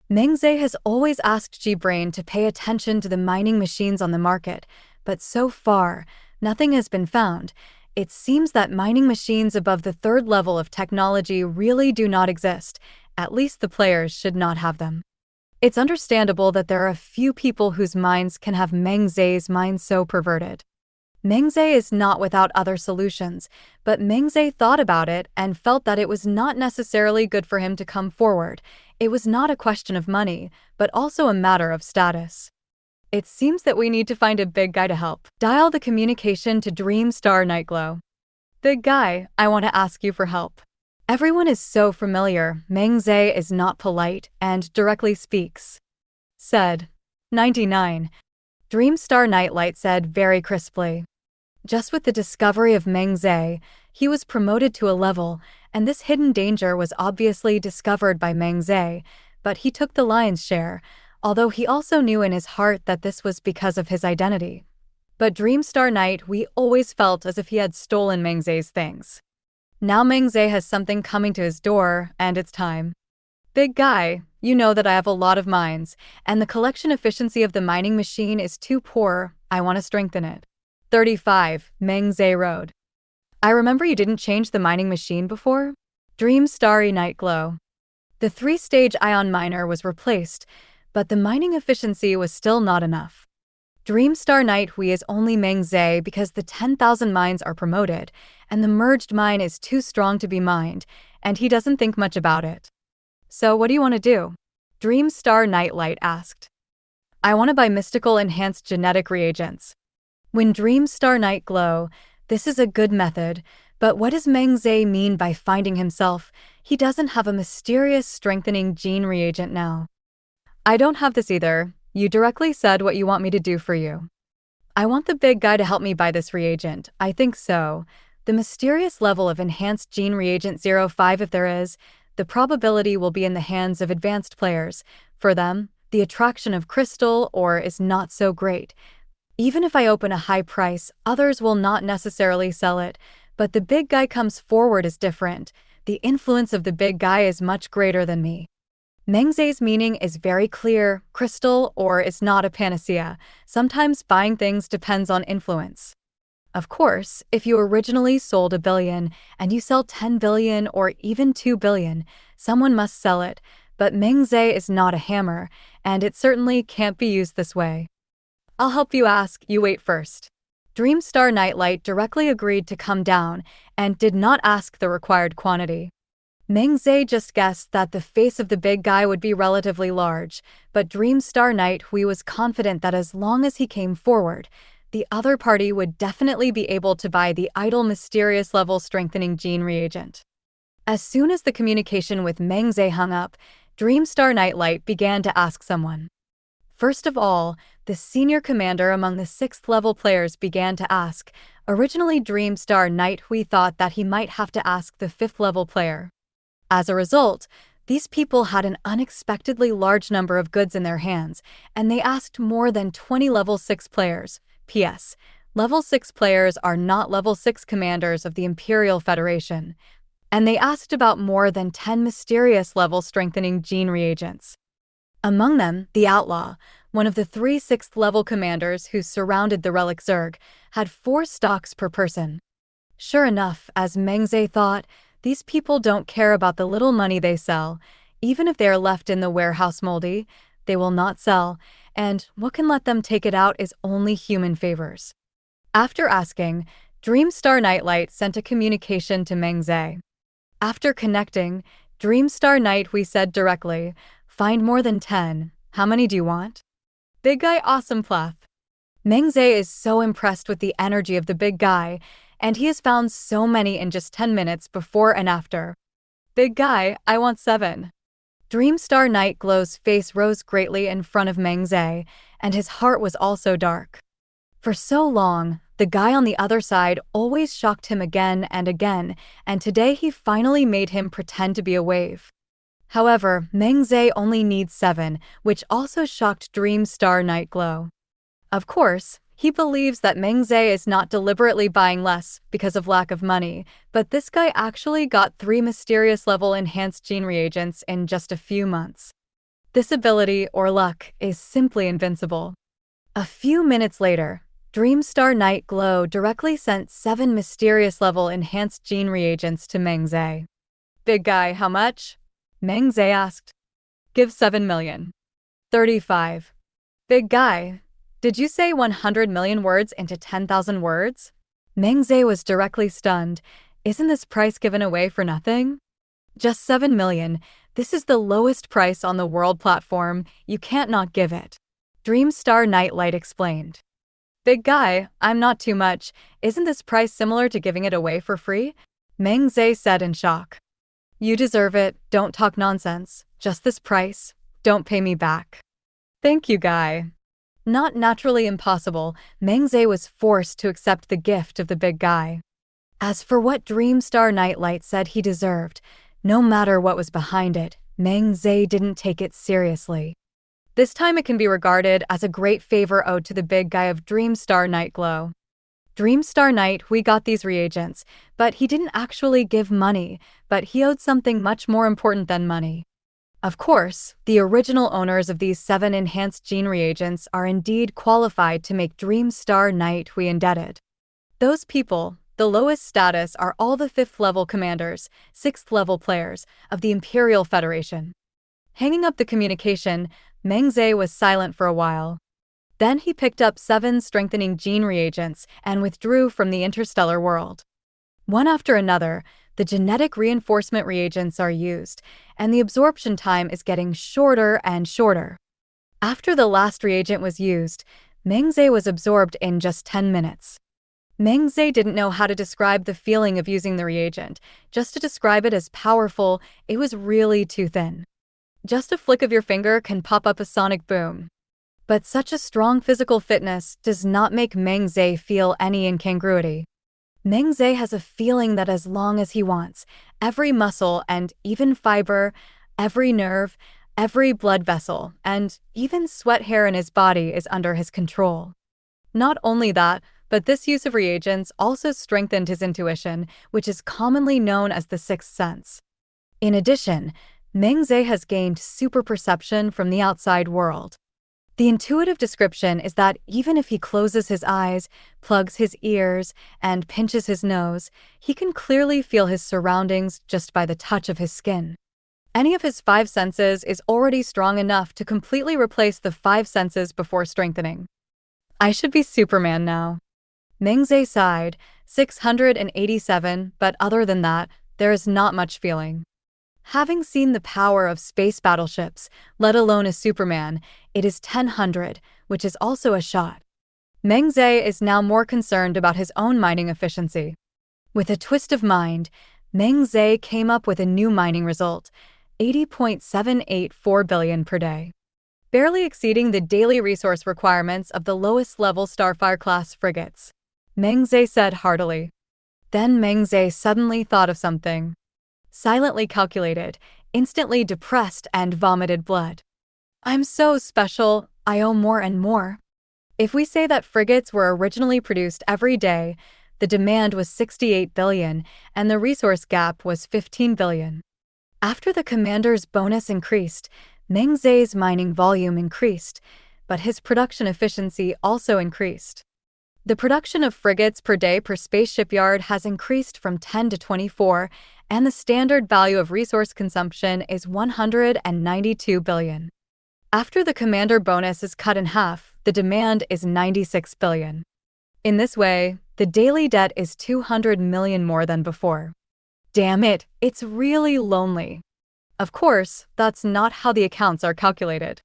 Meng Ze has always asked G-Brain to pay attention to the mining machines on the market, but so far, nothing has been found. It seems that mining machines above the 3rd level of technology really do not exist. At least the players should not have them. It's understandable that there are a few people whose minds can have Meng Ze's mind so perverted. Meng Ze is not without other solutions, but Meng Ze thought about it and felt that it was not necessarily good for him to come forward. It was not a question of money, but also a matter of status. It seems that we need to find a big guy to help. Dial the communication to Dream Star Nightglow. Big guy, I want to ask you for help. Everyone is so familiar. Meng Ze is not polite and directly speaks. Said. 99. Dream Star Nightlight said very crisply. Just with the discovery of Meng Ze, he was promoted to a level, and this hidden danger was obviously discovered by Meng Ze, but he took the lion's share, although he also knew in his heart that this was because of his identity. But Dream Star Night, we always felt as if he had stolen Meng Ze's things. Now Meng Ze has something coming to his door, and it's time. Big guy, you know that I have a lot of mines, and the collection efficiency of the mining machine is too poor. I want to strengthen it. 35, Meng Ze Road. I remember you didn't change the mining machine before? Dream Starry Night Glow. The 3-stage ion miner was replaced, but the mining efficiency was still not enough. Dreamstar Nighthui is only Meng Ze because the 10,000 mines are promoted, and the merged mine is too strong to be mined, and he doesn't think much about it. So what do you want to do? Dreamstar Nightlight asked. I want to buy mystical enhanced genetic reagents. When Dreamstar Night Glow, this is a good method, but what does Meng Ze mean by finding himself? He doesn't have a mysterious strengthening gene reagent now. I don't have this either. You directly said what you want me to do for you. I want the big guy to help me buy this reagent. I think so. The mysterious level of enhanced gene reagent 05, if there is, the probability will be in the hands of advanced players. For them, the attraction of crystal ore is not so great. Even if I open a high price, others will not necessarily sell it, but the big guy comes forward is different. The influence of the big guy is much greater than me. Meng Ze's meaning is very clear. Crystal ore is not a panacea. Sometimes buying things depends on influence. Of course, if you originally sold 1 billion and you sell 10 billion or even 2 billion, someone must sell it, but Meng Ze is not a hammer, and it certainly can't be used this way. I'll help you ask, you wait first. Dreamstar Nightlight directly agreed to come down and did not ask the required quantity. Meng Ze just guessed that the face of the big guy would be relatively large, but Dreamstar Nighthui was confident that as long as he came forward, the other party would definitely be able to buy the idle mysterious level strengthening gene reagent. As soon as the communication with Meng Ze hung up, Dreamstar Nightlight began to ask someone. First of all, the senior commander among the 6th level players began to ask. Originally Dreamstar Nighthui thought that he might have to ask the 5th level player. As a result, these people had an unexpectedly large number of goods in their hands, and they asked more than 20 level 6 players. P.S. Level 6 players are not level 6 commanders of the Imperial Federation, and they asked about more than 10 mysterious level strengthening gene reagents. Among them, the Outlaw, one of the 3 6th level commanders who surrounded the relic Zerg, had 4 stocks per person. Sure enough, as Meng Ze thought, these people don't care about the little money they sell. Even if they are left in the warehouse moldy, they will not sell, and what can let them take it out is only human favors. After asking, Dreamstar Nightlight sent a communication to Meng Ze. After connecting, Dreamstar Nighthui said directly, find more than 10. How many do you want? Big guy awesome pleth. Meng Ze is so impressed with the energy of the big guy, and he has found so many in just 10 minutes before and after. Big guy, I want 7. Dreamstar Night Glow's face rose greatly in front of Meng Ze, and his heart was also dark. For so long, the guy on the other side always shocked him again, and today he finally made him pretend to be a wave. However, Meng Ze only needs 7, which also shocked Dreamstar Night Glow. Of course, he believes that Meng Ze is not deliberately buying less because of lack of money, but this guy actually got 3 mysterious level enhanced gene reagents in just a few months. This ability, or luck, is simply invincible. A few minutes later, Dreamstar Night Glow directly sent 7 mysterious level enhanced gene reagents to Meng Ze. Big guy, how much? Meng Ze asked. Give 7 million. 35. Big guy. Did you say 100 million words into 10,000 words? Meng Ze was directly stunned. Isn't this price given away for nothing? Just 7 million. This is the lowest price on the world platform. You can't not give it. Dreamstar Nightlight explained. Big guy, I'm not too much. Isn't this price similar to giving it away for free? Meng Ze said in shock. You deserve it. Don't talk nonsense. Just this price. Don't pay me back. Thank you, guy. Not naturally impossible, Meng Ze was forced to accept the gift of the big guy. As for what Dreamstar Nightlight said he deserved, no matter what was behind it, Meng Ze didn't take it seriously. This time it can be regarded as a great favor owed to the big guy of Dreamstar Night Glow. Dreamstar Night, we got these reagents, but he didn't actually give money, but he owed something much more important than money. Of course, the original owners of these 7 enhanced gene reagents are indeed qualified to make Dream Star Knight we indebted. Those people, the lowest status, are all the 5th level commanders, 6th level players of the Imperial Federation. Hanging up the communication, Meng Ze was silent for a while. Then he picked up 7 strengthening gene reagents and withdrew from the interstellar world. One after another, the genetic reinforcement reagents are used, and the absorption time is getting shorter and shorter. After the last reagent was used, Meng Ze was absorbed in just 10 minutes. Meng Ze didn't know how to describe the feeling of using the reagent. Just to describe it as powerful, it was really too thin. Just a flick of your finger can pop up a sonic boom. But such a strong physical fitness does not make Meng Ze feel any incongruity. Meng Ze has a feeling that as long as he wants, every muscle and even fiber, every nerve, every blood vessel, and even sweat hair in his body is under his control. Not only that, but this use of reagents also strengthened his intuition, which is commonly known as the sixth sense. In addition, Meng Ze has gained super perception from the outside world. The intuitive description is that even if he closes his eyes, plugs his ears, and pinches his nose, he can clearly feel his surroundings just by the touch of his skin. Any of his 5 senses is already strong enough to completely replace the 5 senses before strengthening. I should be Superman now. Meng Ze sighed, 687, but other than that, there is not much feeling. Having seen the power of space battleships, let alone a Superman, it is 1000, which is also a shot. Meng Ze is now more concerned about his own mining efficiency. With a twist of mind, Meng Ze came up with a new mining result, 80.784 billion per day. Barely exceeding the daily resource requirements of the lowest level Starfire-class frigates. Meng Ze said heartily. Then Meng Ze suddenly thought of something. Silently calculated, instantly depressed and vomited blood. I'm so special, I owe more and more. If we say that frigates were originally produced every day, the demand was 68 billion and the resource gap was 15 billion. After the commander's bonus increased, Meng Ze's mining volume increased, but his production efficiency also increased. The production of frigates per day per space shipyard has increased from 10 to 24, and the standard value of resource consumption is 192 billion. After the commander bonus is cut in half, the demand is 96 billion. In this way, the daily debt is 200 million more than before. Damn it, it's really lonely. Of course, that's not how the accounts are calculated.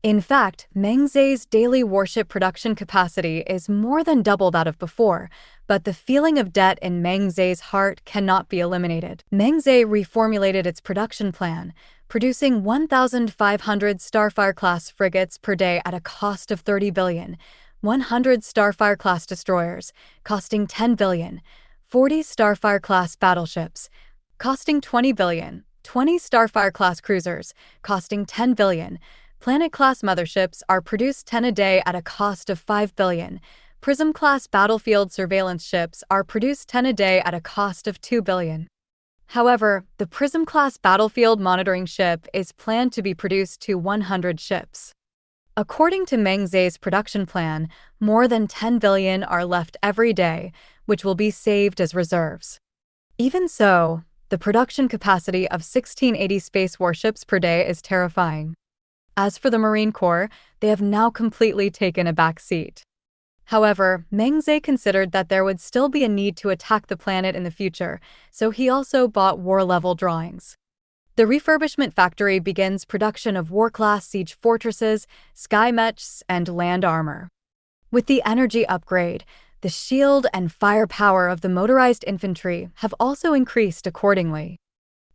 In fact, Meng Ze's daily warship production capacity is more than double that of before, but the feeling of debt in Meng Ze's heart cannot be eliminated. Meng Ze reformulated its production plan, producing 1,500 Starfire-class frigates per day at a cost of 30 billion, 100 Starfire-class destroyers, costing 10 billion, 40 Starfire-class battleships, costing 20 billion, 20 Starfire-class cruisers, costing 10 billion, Planet-class motherships are produced 10 a day at a cost of 5 billion. Prism-class battlefield surveillance ships are produced 10 a day at a cost of 2 billion. However, the Prism-class battlefield monitoring ship is planned to be produced to 100 ships. According to Meng Ze's production plan, more than 10 billion are left every day, which will be saved as reserves. Even so, the production capacity of 1680 space warships per day is terrifying. As for the Marine Corps, they have now completely taken a back seat. However, Meng Ze considered that there would still be a need to attack the planet in the future, so he also bought war-level drawings. The refurbishment factory begins production of war-class siege fortresses, sky mechs, and land armor. With the energy upgrade, the shield and firepower of the motorized infantry have also increased accordingly.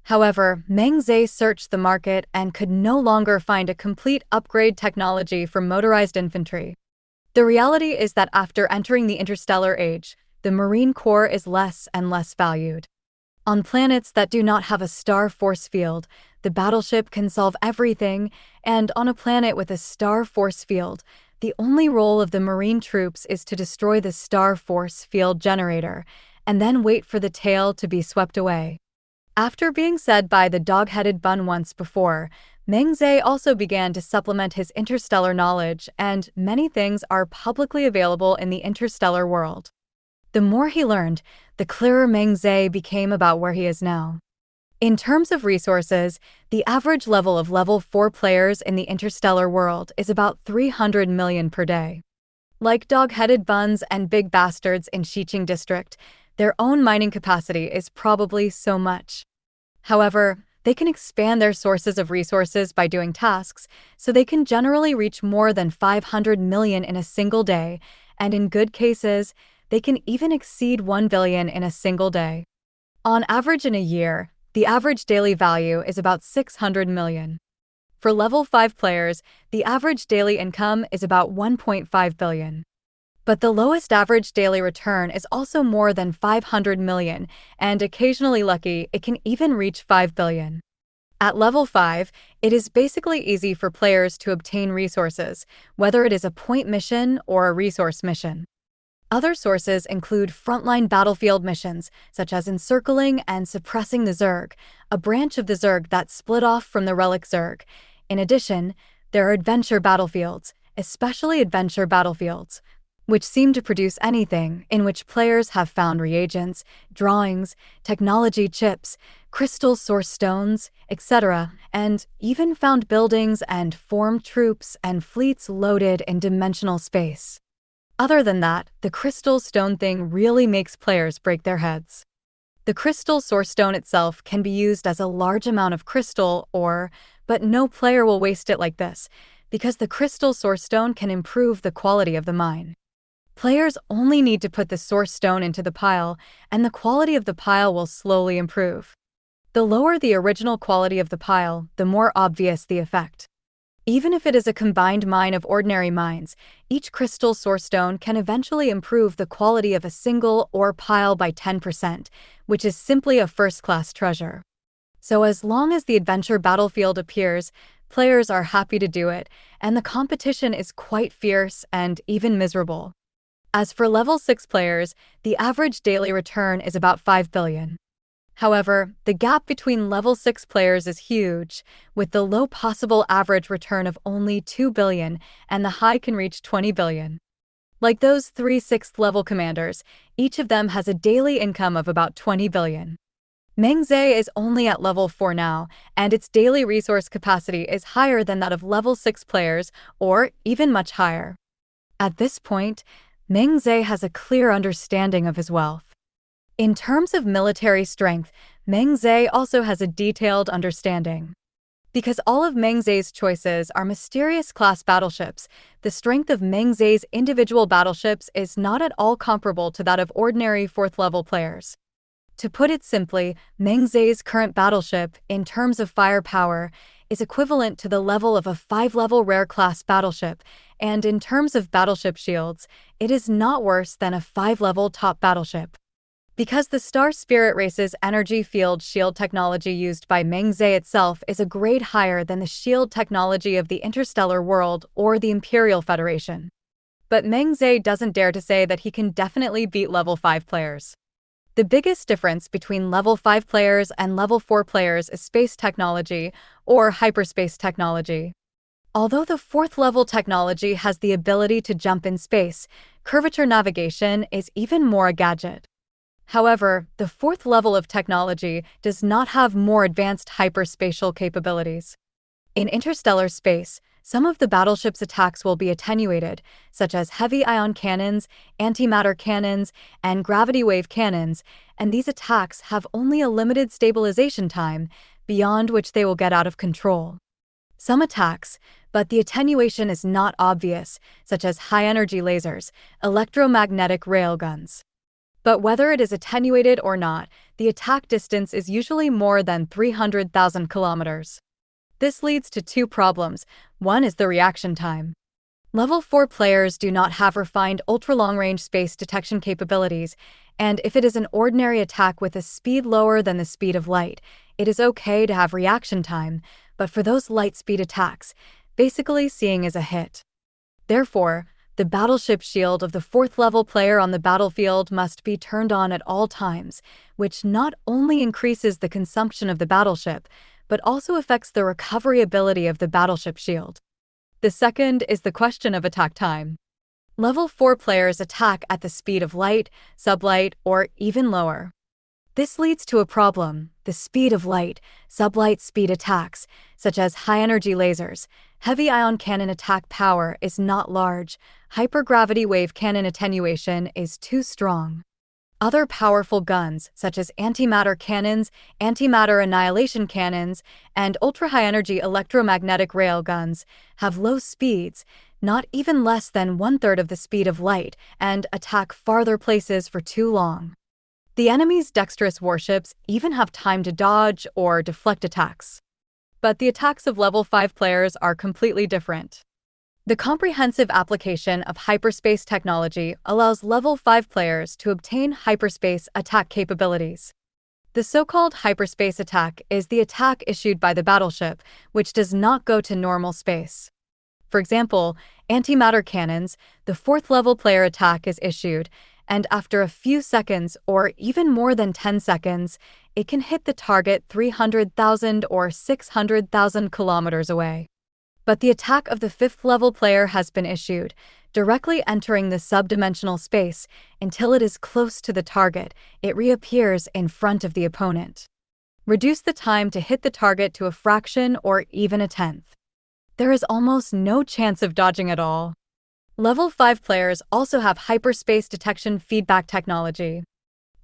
However, Meng Ze searched the market and could no longer find a complete upgrade technology for motorized infantry. The reality is that after entering the interstellar age, the Marine Corps is less and less valued. On planets that do not have a star force field, the battleship can solve everything, and on a planet with a star force field, the only role of the Marine troops is to destroy the star force field generator, and then wait for the tail to be swept away. After being said by the dog-headed bun once before, Meng Ze also began to supplement his interstellar knowledge, and many things are publicly available in the interstellar world. The more he learned, the clearer Meng Ze became about where he is now. In terms of resources, the average level of level 4 players in the interstellar world is about 300 million per day. Like dog-headed buns and big bastards in Xiqing district, their own mining capacity is probably so much. However, they can expand their sources of resources by doing tasks, so they can generally reach more than 500 million in a single day, and in good cases, they can even exceed 1 billion in a single day. On average in a year, the average daily value is about 600 million. For level 5 players, the average daily income is about 1.5 billion. But the lowest average daily return is also more than 500 million, and occasionally lucky, it can even reach 5 billion. At level 5, it is basically easy for players to obtain resources, whether it is a point mission or a resource mission. Other sources include frontline battlefield missions, such as encircling and suppressing the Zerg, a branch of the Zerg that split off from the relic Zerg. In addition, there are adventure battlefields, especially adventure battlefields, which seem to produce anything in which players have found reagents, drawings, technology chips, crystal source stones, etc., and even found buildings and formed troops and fleets loaded in dimensional space. Other than that, the crystal stone thing really makes players break their heads. The crystal source stone itself can be used as a large amount of crystal ore, but no player will waste it like this, because the crystal source stone can improve the quality of the mine. Players only need to put the source stone into the pile, and the quality of the pile will slowly improve. The lower the original quality of the pile, the more obvious the effect. Even if it is a combined mine of ordinary mines, each crystal source stone can eventually improve the quality of a single ore pile by 10%, which is simply a first-class treasure. So as long as the adventure battlefield appears, players are happy to do it, and the competition is quite fierce and even miserable. As for level 6 players, the average daily return is about 5 billion. However, the gap between level 6 players is huge, with the low possible average return of only 2 billion and the high can reach 20 billion. Like those 3 6th level commanders, each of them has a daily income of about 20 billion. Meng Ze is only at level 4 now, and its daily resource capacity is higher than that of level 6 players, or even much higher. At this point, Meng Ze has a clear understanding of his wealth. In terms of military strength, Meng Ze also has a detailed understanding. Because all of Meng Ze's choices are mysterious class battleships, the strength of Meng Ze's individual battleships is not at all comparable to that of ordinary 4th level players. To put it simply, Meng Ze's current battleship, in terms of firepower, is equivalent to the level of a 5-level rare class battleship, and in terms of battleship shields, it is not worse than a 5-level top battleship. Because the Star Spirit race's energy field shield technology used by Meng Ze itself is a grade higher than the shield technology of the interstellar world or the Imperial Federation. But Meng Ze doesn't dare to say that he can definitely beat level 5 players. The biggest difference between level 5 players and level 4 players is space technology, or hyperspace technology. Although the 4th level technology has the ability to jump in space, curvature navigation is even more a gadget. However, the 4th level of technology does not have more advanced hyperspatial capabilities. In interstellar space, some of the battleship's attacks will be attenuated, such as heavy ion cannons, antimatter cannons, and gravity wave cannons, and these attacks have only a limited stabilization time, beyond which they will get out of control. Some attacks, but the attenuation is not obvious, such as high-energy lasers, electromagnetic railguns. But whether it is attenuated or not, the attack distance is usually more than 300,000 kilometers. This leads to 2 problems. One is the reaction time. Level 4 players do not have refined ultra-long-range space detection capabilities, and if it is an ordinary attack with a speed lower than the speed of light, it is okay to have reaction time, but for those light-speed attacks, basically seeing is a hit. Therefore, the battleship shield of the 4th level player on the battlefield must be turned on at all times, which not only increases the consumption of the battleship, but also affects the recovery ability of the battleship shield. The second is the question of attack time. Level 4 players attack at the speed of light, sublight, or even lower. This leads to a problem: the speed of light, sublight speed attacks, such as high-energy lasers. Heavy ion cannon attack power is not large. Hypergravity wave cannon attenuation is too strong. Other powerful guns, such as antimatter cannons, antimatter annihilation cannons, and ultra-high-energy electromagnetic rail guns, have low speeds, not even less than one-third of the speed of light, and attack farther places for too long. The enemy's dexterous warships even have time to dodge or deflect attacks. But the attacks of level 5 players are completely different. The comprehensive application of hyperspace technology allows level 5 players to obtain hyperspace attack capabilities. The so-called hyperspace attack is the attack issued by the battleship, which does not go to normal space. For example, antimatter cannons, the 4th level player attack is issued, and after a few seconds or even more than 10 seconds, it can hit the target 300,000 or 600,000 kilometers away. But the attack of the 5th level player has been issued, directly entering the subdimensional space. Until it is close to the target, it reappears in front of the opponent. Reduce the time to hit the target to a fraction or even a tenth. There is almost no chance of dodging at all. Level 5 players also have hyperspace detection feedback technology.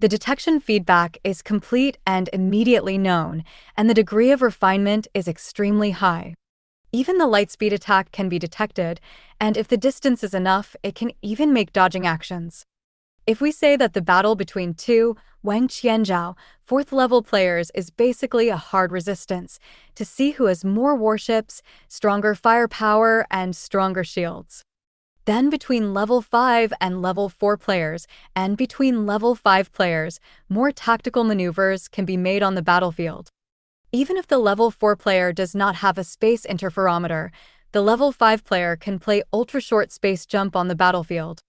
The detection feedback is complete and immediately known, and the degree of refinement is extremely high. Even the lightspeed attack can be detected, and if the distance is enough, it can even make dodging actions. If we say that the battle between two Wang Qianzhao 4th level players is basically a hard resistance, to see who has more warships, stronger firepower, and stronger shields. Then between level 5 and level 4 players, and between level 5 players, more tactical maneuvers can be made on the battlefield. Even if the level 4 player does not have a space interferometer, the level 5 player can play ultra-short space jump on the battlefield.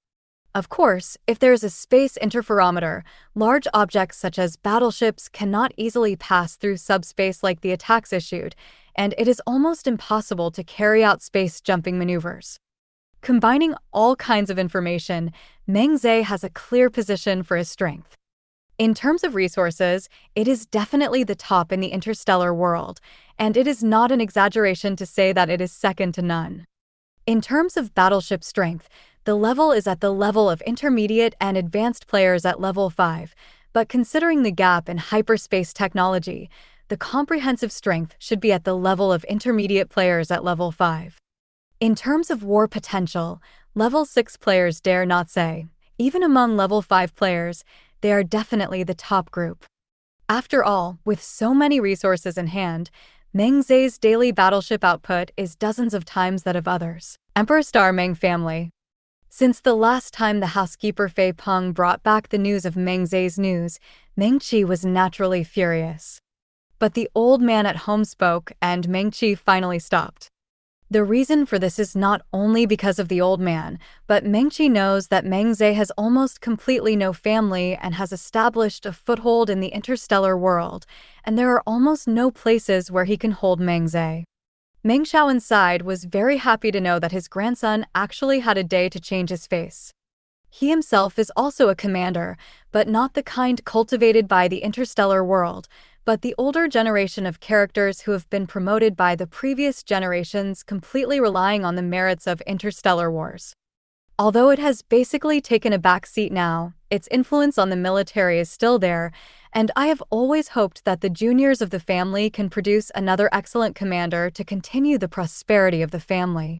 Of course, if there is a space interferometer, large objects such as battleships cannot easily pass through subspace like the attacks issued, and it is almost impossible to carry out space jumping maneuvers. Combining all kinds of information, Meng Ze has a clear position for his strength. In terms of resources, it is definitely the top in the interstellar world, and it is not an exaggeration to say that it is second to none. In terms of battleship strength, the level is at the level of intermediate and advanced players at level 5, but considering the gap in hyperspace technology, the comprehensive strength should be at the level of intermediate players at level 5. In terms of war potential, level 6 players dare not say. Even among level 5 players, they are definitely the top group. After all, with so many resources in hand, Meng Ze's daily battleship output is dozens of times that of others. Emperor Star Meng family. Since the last time the housekeeper Fei Peng brought back the news of Meng Ze's news, Meng Qi was naturally furious. But the old man at home spoke, and Meng Qi finally stopped. The reason for this is not only because of the old man, but Meng Qi knows that Meng Ze has almost completely no family and has established a foothold in the interstellar world, and there are almost no places where he can hold Meng Ze. Meng Shao inside was very happy to know that his grandson actually had a day to change his face. He himself is also a commander, but not the kind cultivated by the interstellar world, but the older generation of characters who have been promoted by the previous generations, completely relying on the merits of interstellar wars. Although it has basically taken a back seat now, its influence on the military is still there, and I have always hoped that the juniors of the family can produce another excellent commander to continue the prosperity of the family.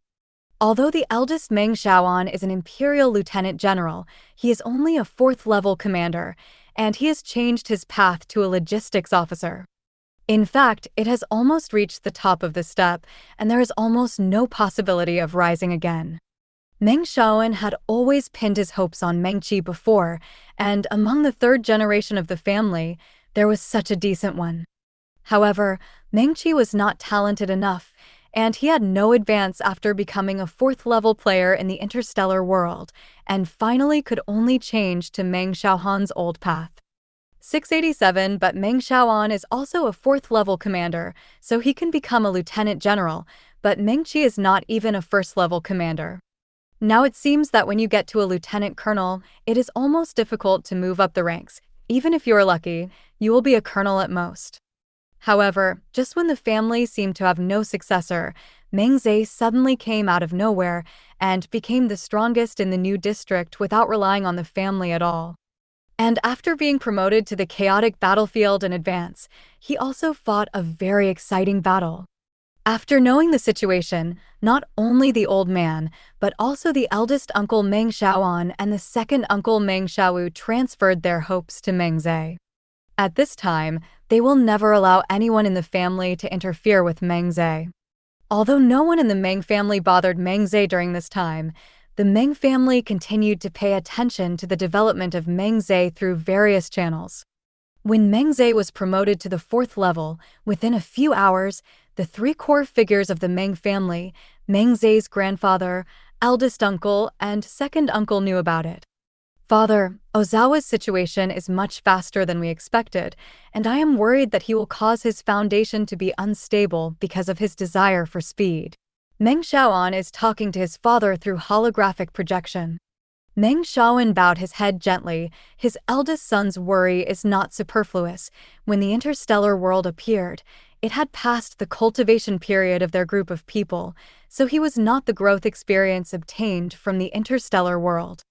Although the eldest Meng Shaoan is an imperial lieutenant general, he is only a 4th level commander, and he has changed his path to a logistics officer. In fact, it has almost reached the top of the step, and there is almost no possibility of rising again. Meng Shaoan had always pinned his hopes on Meng Qi before, and among the 3rd generation of the family, there was such a decent one. However, Meng Qi was not talented enough, and he had no advance after becoming a 4th level player in the interstellar world, and finally could only change to Meng Shaohan's old path. 687, but Meng Xiaoan is also a 4th-level commander, so he can become a lieutenant general, but Meng Qi is not even a 1st-level commander. Now it seems that when you get to a lieutenant colonel, it is almost difficult to move up the ranks. Even if you're lucky, you will be a colonel at most. However, just when the family seemed to have no successor, Meng Ze suddenly came out of nowhere and became the strongest in the new district without relying on the family at all. And after being promoted to the chaotic battlefield in advance, he also fought a very exciting battle. After knowing the situation, not only the old man, but also the eldest uncle Meng Xiaoan and the second uncle Meng Xiaowu transferred their hopes to Meng Ze. At this time, they will never allow anyone in the family to interfere with Meng Ze. Although no one in the Meng family bothered Meng Ze during this time, the Meng family continued to pay attention to the development of Meng Ze through various channels. When Meng Ze was promoted to the 4th level, within a few hours, the 3 core figures of the Meng family, Meng Ze's grandfather, eldest uncle, and second uncle knew about it. Father, Ozawa's situation is much faster than we expected, and I am worried that he will cause his foundation to be unstable because of his desire for speed. Meng Xiaoan is talking to his father through holographic projection. Meng Xiaoan bowed his head gently. His eldest son's worry is not superfluous. When the interstellar world appeared, it had passed the cultivation period of their group of people, so he was not the growth experience obtained from the interstellar world.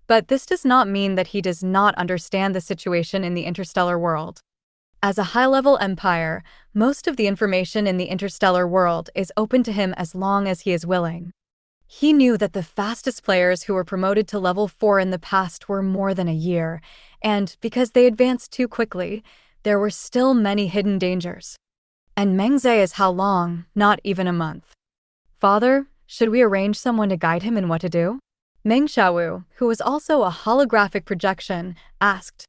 But this does not mean that he does not understand the situation in the interstellar world. As a high-level empire, most of the information in the interstellar world is open to him as long as he is willing. He knew that the fastest players who were promoted to level 4 in the past were more than a year, and because they advanced too quickly, there were still many hidden dangers. And Meng Ze is how long? Not even a month. Father, should we arrange someone to guide him in what to do? Meng Xiaowu, who was also a holographic projection, asked.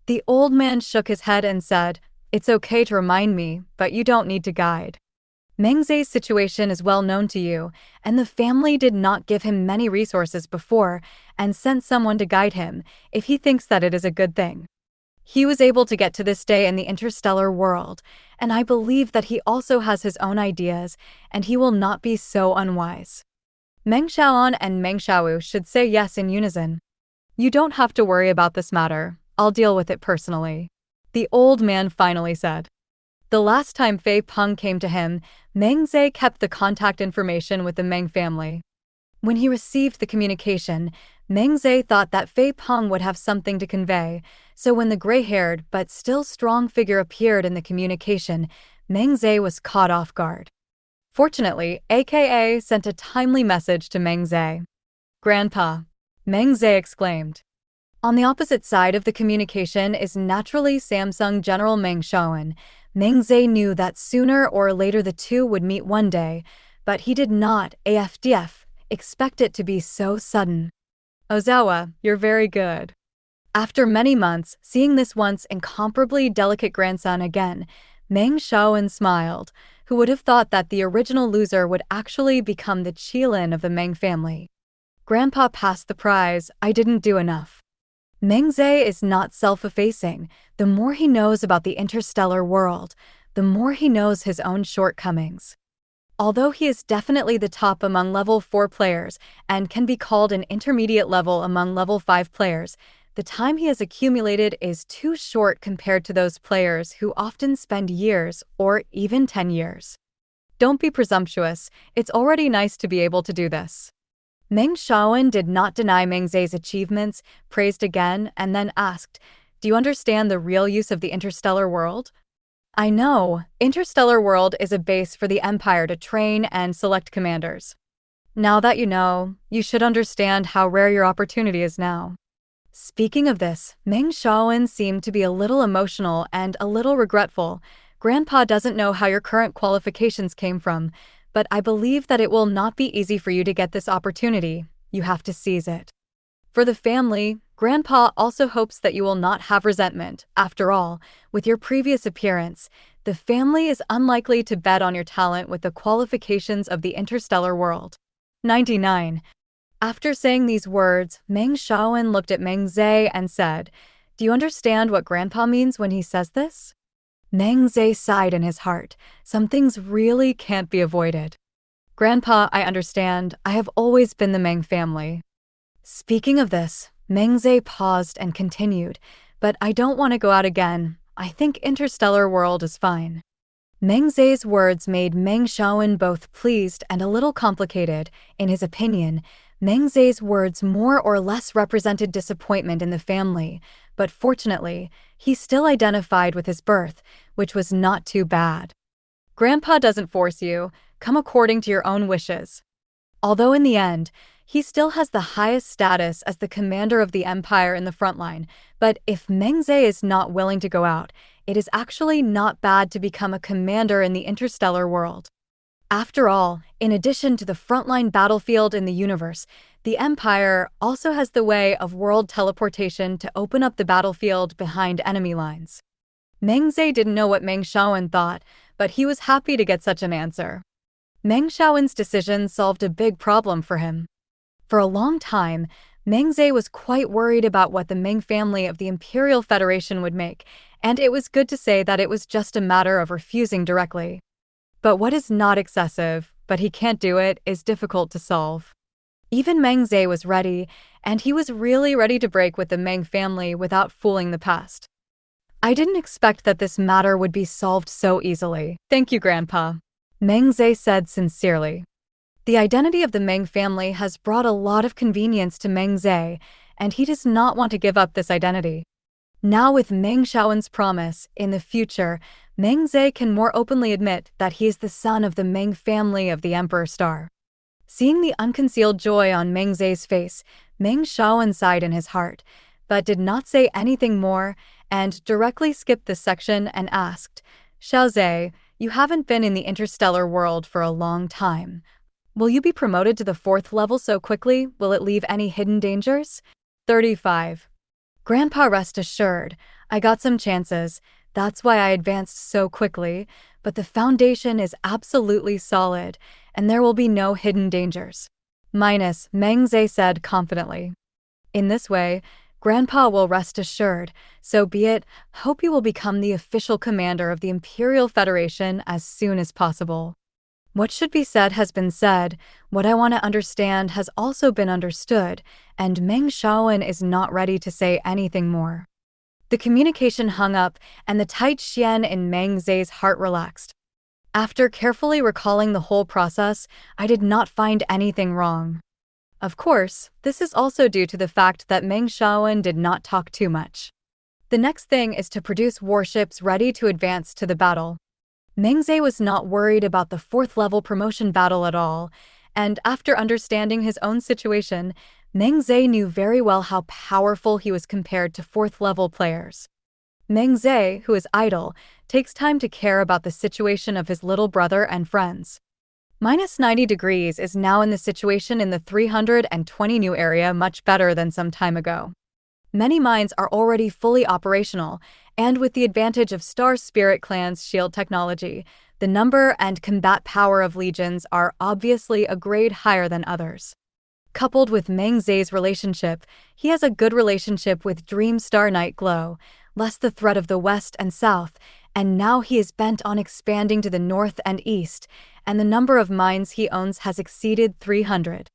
The old man shook his head and said, "It's okay to remind me, but you don't need to guide. Meng Ze's situation is well known to you, and the family did not give him many resources before and sent someone to guide him if he thinks that it is a good thing. He was able to get to this day in the interstellar world, and I believe that he also has his own ideas, and he will not be so unwise." Meng Xiaoan and Meng Xiaowu should say yes in unison. You don't have to worry about this matter. I'll deal with it personally, the old man finally said. The last time Fei Peng came to him, Meng Ze kept the contact information with the Meng family. When he received the communication, Meng Ze thought that Fei Peng would have something to convey, so when the gray-haired but still strong figure appeared in the communication, Meng Ze was caught off guard. Fortunately, AKA sent a timely message to Meng Ze. "Grandpa," Meng Ze exclaimed. On the opposite side of the communication is naturally Samsung General Meng Xiaoan. Meng Ze knew that sooner or later the two would meet one day, but he did not, expect it to be so sudden. "Ozawa, you're very good." After many months, seeing this once incomparably delicate grandson again, Meng Xiaoan smiled. Who would have thought that the original loser would actually become the Qilin of the Meng family? Grandpa passed the prize. I didn't do enough. Meng Ze is not self-effacing. The more he knows about the interstellar world, the more he knows his own shortcomings. Although he is definitely the top among level 4 players and can be called an intermediate level among level 5 players, the time he has accumulated is too short compared to those players who often spend years or even 10 years. Don't be presumptuous, it's already nice to be able to do this. Meng Xiaoan did not deny Meng Ze's achievements, praised again, and then asked, "Do you understand the real use of the interstellar world?" "I know. Interstellar world is a base for the Empire to train and select commanders. Now that you know, you should understand how rare your opportunity is now." Speaking of this, Meng Xiaoan seemed to be a little emotional and a little regretful. "Grandpa doesn't know how your current qualifications came from, but I believe that it will not be easy for you to get this opportunity. You have to seize it. For the family, Grandpa also hopes that you will not have resentment. After all, with your previous appearance, the family is unlikely to bet on your talent with the qualifications of the interstellar world." 99. After saying these words, Meng Xiaoan looked at Meng Ze and said, Do you understand what Grandpa means when he says this? Meng Ze sighed in his heart. Some things really can't be avoided. Grandpa, I understand. I have always been the Meng family. Speaking of this, Meng Ze paused and continued, but I don't want to go out again. I think interstellar world is fine. Meng Ze's words made Meng Shaowen both pleased and a little complicated. In his opinion, Meng Ze's words more or less represented disappointment in the family, but fortunately, he still identified with his birth, which was not too bad. Grandpa doesn't force you. Come according to your own wishes. Although in the end, he still has the highest status as the commander of the empire in the front line, but if Meng Ze is not willing to go out, it is actually not bad to become a commander in the interstellar world. After all, in addition to the frontline battlefield in the universe, the Empire also has the way of world teleportation to open up the battlefield behind enemy lines. Meng Ze didn't know what Meng Shaowen thought, but he was happy to get such an answer. Meng Shaowen's decision solved a big problem for him. For a long time, Meng Ze was quite worried about what the Meng family of the Imperial Federation would make, and it was good to say that it was just a matter of refusing directly. But what is not excessive, but he can't do it, is difficult to solve. Even Meng Ze was ready, and he was really ready to break with the Meng family without fooling the past. I didn't expect that this matter would be solved so easily. Thank you, Grandpa. Meng Ze said sincerely. The identity of the Meng family has brought a lot of convenience to Meng Ze, and he does not want to give up this identity. Now with Meng Shaowen's promise, in the future, Meng Ze can more openly admit that he is the son of the Meng family of the Emperor Star. Seeing the unconcealed joy on Meng Ze's face, Meng Shaowen sighed in his heart, but did not say anything more, and directly skipped this section and asked, Xiao Ze, you haven't been in the interstellar world for a long time. Will you be promoted to the 4th level so quickly? Will it leave any hidden dangers? 35. Grandpa, rest assured, I got some chances. That's why I advanced so quickly, but the foundation is absolutely solid, and there will be no hidden dangers. Minus, Meng Ze said confidently. In this way, Grandpa will rest assured, so be it. Hope you will become the official commander of the Imperial Federation as soon as possible. What should be said has been said, what I want to understand has also been understood, and Meng Shaowen is not ready to say anything more. The communication hung up, and the tight xian in Meng Ze's heart relaxed. After carefully recalling the whole process, I did not find anything wrong. Of course, this is also due to the fact that Meng Shaowen did not talk too much. The next thing is to produce warships ready to advance to the battle. Meng Ze was not worried about the 4th level promotion battle at all, and after understanding his own situation, Meng Ze knew very well how powerful he was compared to 4th level players. Meng Ze, who is idle, takes time to care about the situation of his little brother and friends. Minus 90 degrees is now in the situation in the 320 new area much better than some time ago. Many mines are already fully operational, and with the advantage of Star Spirit Clan's shield technology, the number and combat power of legions are obviously a grade higher than others. Coupled with Meng Ze's relationship, he has a good relationship with Dream Star Night Glow, less the threat of the west and south, and now he is bent on expanding to the north and east, and the number of mines he owns has exceeded 300.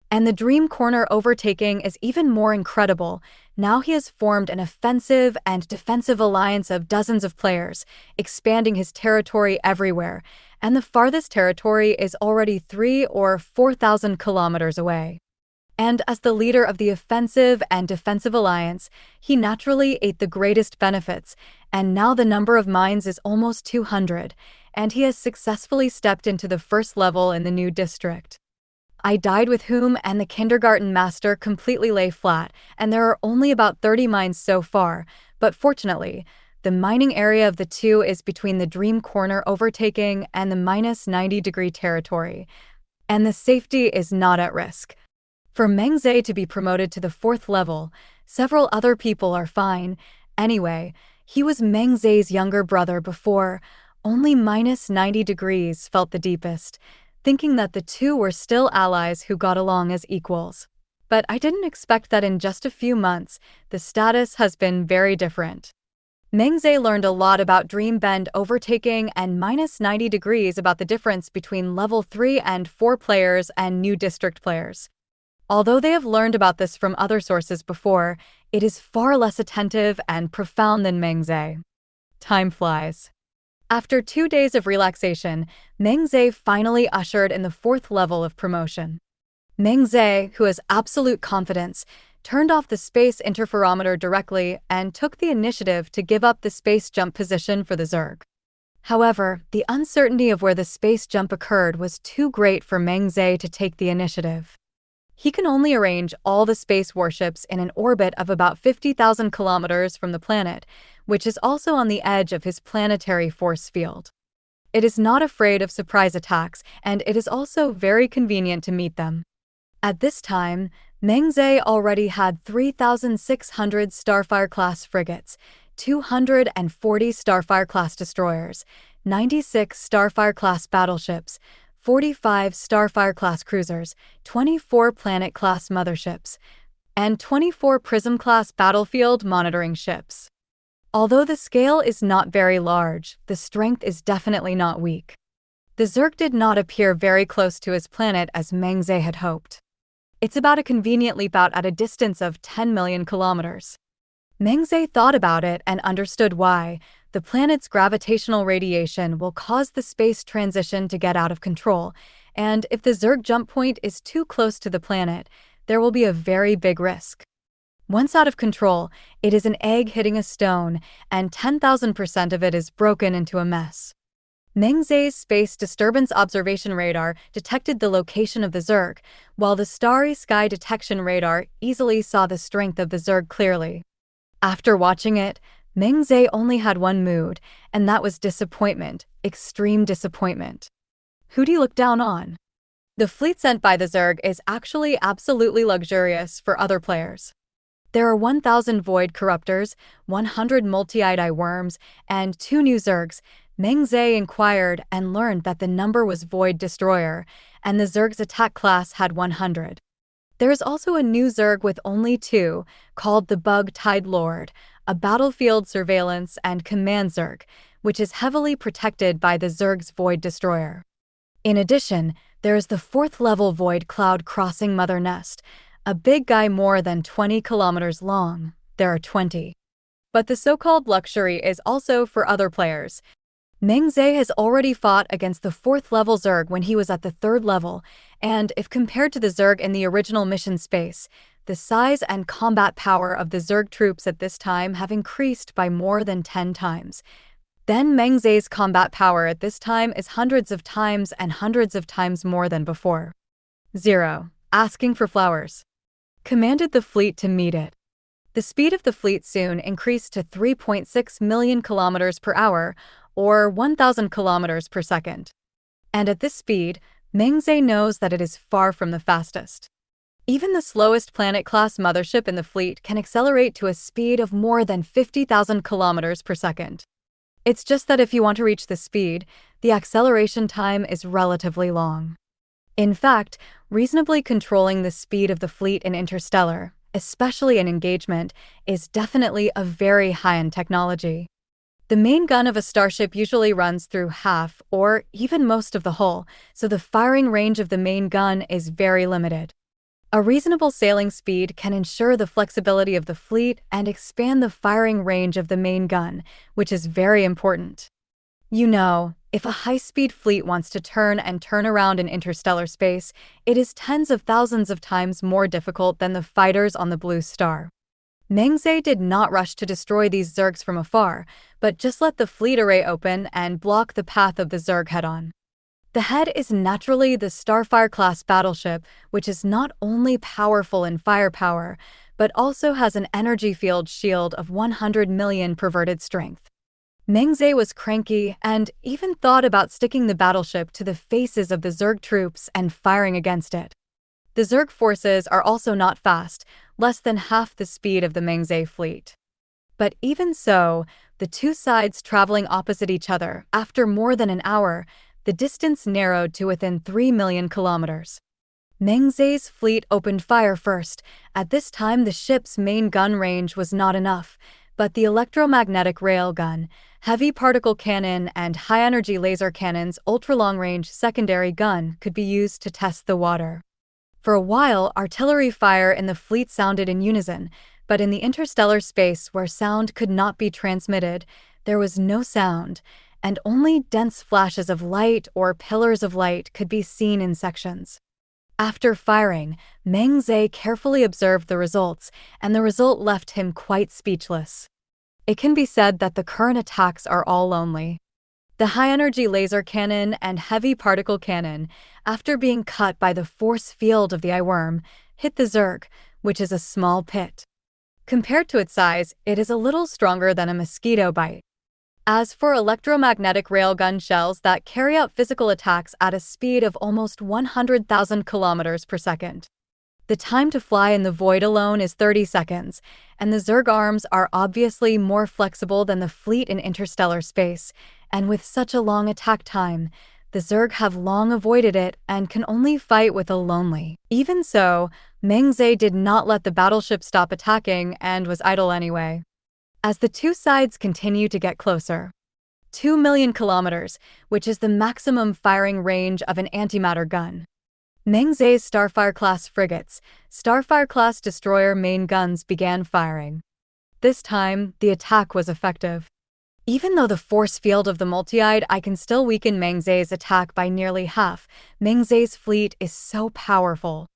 And the Dream Corner overtaking is even more incredible. Now he has formed an offensive and defensive alliance of dozens of players, expanding his territory everywhere, and the farthest territory is already 3,000 or 4,000 kilometers away. And as the leader of the offensive and defensive alliance, he naturally ate the greatest benefits, and now the number of mines is almost 200, and he has successfully stepped into the 1st level in the new district. I died with whom and the kindergarten master completely lay flat, and there are only about 30 mines so far, but fortunately, the mining area of the two is between the Dream Corner overtaking and the minus 90-degree territory, and the safety is not at risk. For Meng Ze to be promoted to the 4th level, several other people are fine. Anyway, he was Meng Ze's younger brother before. Only minus 90 degrees felt the deepest, thinking that the two were still allies who got along as equals. But I didn't expect that in just a few months, the status has been very different. Meng Ze learned a lot about Dream Bend overtaking and minus 90 degrees about the difference between level 3 and 4 players and new district players. Although they have learned about this from other sources before, it is far less attentive and profound than Meng Ze. Time flies. After 2 days of relaxation, Meng Ze finally ushered in the 4th level of promotion. Meng Ze, who has absolute confidence, turned off the space interferometer directly and took the initiative to give up the space jump position for the Zerg. However, the uncertainty of where the space jump occurred was too great for Meng Ze to take the initiative. He can only arrange all the space warships in an orbit of about 50,000 kilometers from the planet, which is also on the edge of his planetary force field. It is not afraid of surprise attacks, and it is also very convenient to meet them. At this time, Meng Ze already had 3,600 Starfire-class frigates, 240 Starfire-class destroyers, 96 Starfire-class battleships, 45 Starfire-class cruisers, 24 Planet-class motherships, and 24 Prism-class battlefield monitoring ships. Although the scale is not very large, the strength is definitely not weak. The Zerg did not appear very close to his planet as Meng Ze had hoped. It's about a convenient leap out at a distance of 10 million kilometers. Meng Ze thought about it and understood why. The planet's gravitational radiation will cause the space transition to get out of control, and if the Zerg jump point is too close to the planet, there will be a very big risk. Once out of control, it is an egg hitting a stone, and 10,000% of it is broken into a mess. Meng Ze's space disturbance observation radar detected the location of the Zerg, while the starry sky detection radar easily saw the strength of the Zerg clearly. After watching it, Meng Ze only had one mood, and that was disappointment, extreme disappointment. Who do you look down on? The fleet sent by the Zerg is actually absolutely luxurious for other players. There are 1,000 Void Corruptors, 100 multi-eye worms, and 2 new Zergs. Meng Ze inquired and learned that the number was Void Destroyer, and the Zerg's attack class had 100. There is also a new Zerg with only 2, called the Bug-Tide Lord, a battlefield surveillance and command Zerg, which is heavily protected by the Zerg's Void Destroyer. In addition, there is the 4th level Void Cloud Crossing Mother Nest, a big guy more than 20 kilometers long. There are 20. But the so-called luxury is also for other players. Meng Ze has already fought against the 4th level Zerg when he was at the 3rd level, and if compared to the Zerg in the original mission space, the size and combat power of the Zerg troops at this time have increased by more than 10 times. Then Meng Ze's combat power at this time is hundreds of times and hundreds of times more than before. 0. Asking for flowers. Commanded the fleet to meet it. The speed of the fleet soon increased to 3.6 million kilometers per hour, or 1,000 kilometers per second. And at this speed, Meng Ze knows that it is far from the fastest. Even the slowest planet-class mothership in the fleet can accelerate to a speed of more than 50,000 kilometers per second. It's just that if you want to reach this speed, the acceleration time is relatively long. In fact, reasonably controlling the speed of the fleet in interstellar, especially in engagement, is definitely a very high-end technology. The main gun of a starship usually runs through half or even most of the hull, so the firing range of the main gun is very limited. A reasonable sailing speed can ensure the flexibility of the fleet and expand the firing range of the main gun, which is very important. You know, if a high-speed fleet wants to turn around in interstellar space, it is tens of thousands of times more difficult than the fighters on the Blue Star. Meng Ze did not rush to destroy these Zergs from afar, but just let the fleet array open and block the path of the Zerg head-on. The head is naturally the Starfire-class battleship, which is not only powerful in firepower, but also has an energy field shield of 100 million perverted strength. Meng Ze was cranky and even thought about sticking the battleship to the faces of the Zerg troops and firing against it. The Zerg forces are also not fast, less than half the speed of the Meng Ze fleet. But even so, the two sides traveling opposite each other, after more than an hour, the distance narrowed to within 3 million kilometers. Meng Ze's fleet opened fire first. At this time, the ship's main gun range was not enough, but the electromagnetic railgun, heavy particle cannon, and high-energy laser cannon's ultra-long-range secondary gun could be used to test the water. For a while, artillery fire in the fleet sounded in unison, but in the interstellar space where sound could not be transmitted, there was no sound, and only dense flashes of light or pillars of light could be seen in sections. After firing, Meng Ze carefully observed the results, and the result left him quite speechless. It can be said that the current attacks are all lonely. The high-energy laser cannon and heavy particle cannon, after being cut by the force field of the eye worm, hit the Zerg, which is a small pit. Compared to its size, it is a little stronger than a mosquito bite. As for electromagnetic railgun shells that carry out physical attacks at a speed of almost 100,000 kilometers per second. The time to fly in the void alone is 30 seconds, and the Zerg arms are obviously more flexible than the fleet in interstellar space, and with such a long attack time, the Zerg have long avoided it and can only fight with a lonely. Even so, Meng Ze did not let the battleship stop attacking and was idle anyway. As the two sides continue to get closer, 2 million kilometers, which is the maximum firing range of an antimatter gun. Meng Ze's Starfire-class frigates, Starfire-class destroyer main guns began firing. This time, the attack was effective. Even though the force field of the multi-eyed eye can still weaken Meng Ze's attack by nearly half, Meng Ze's fleet is so powerful.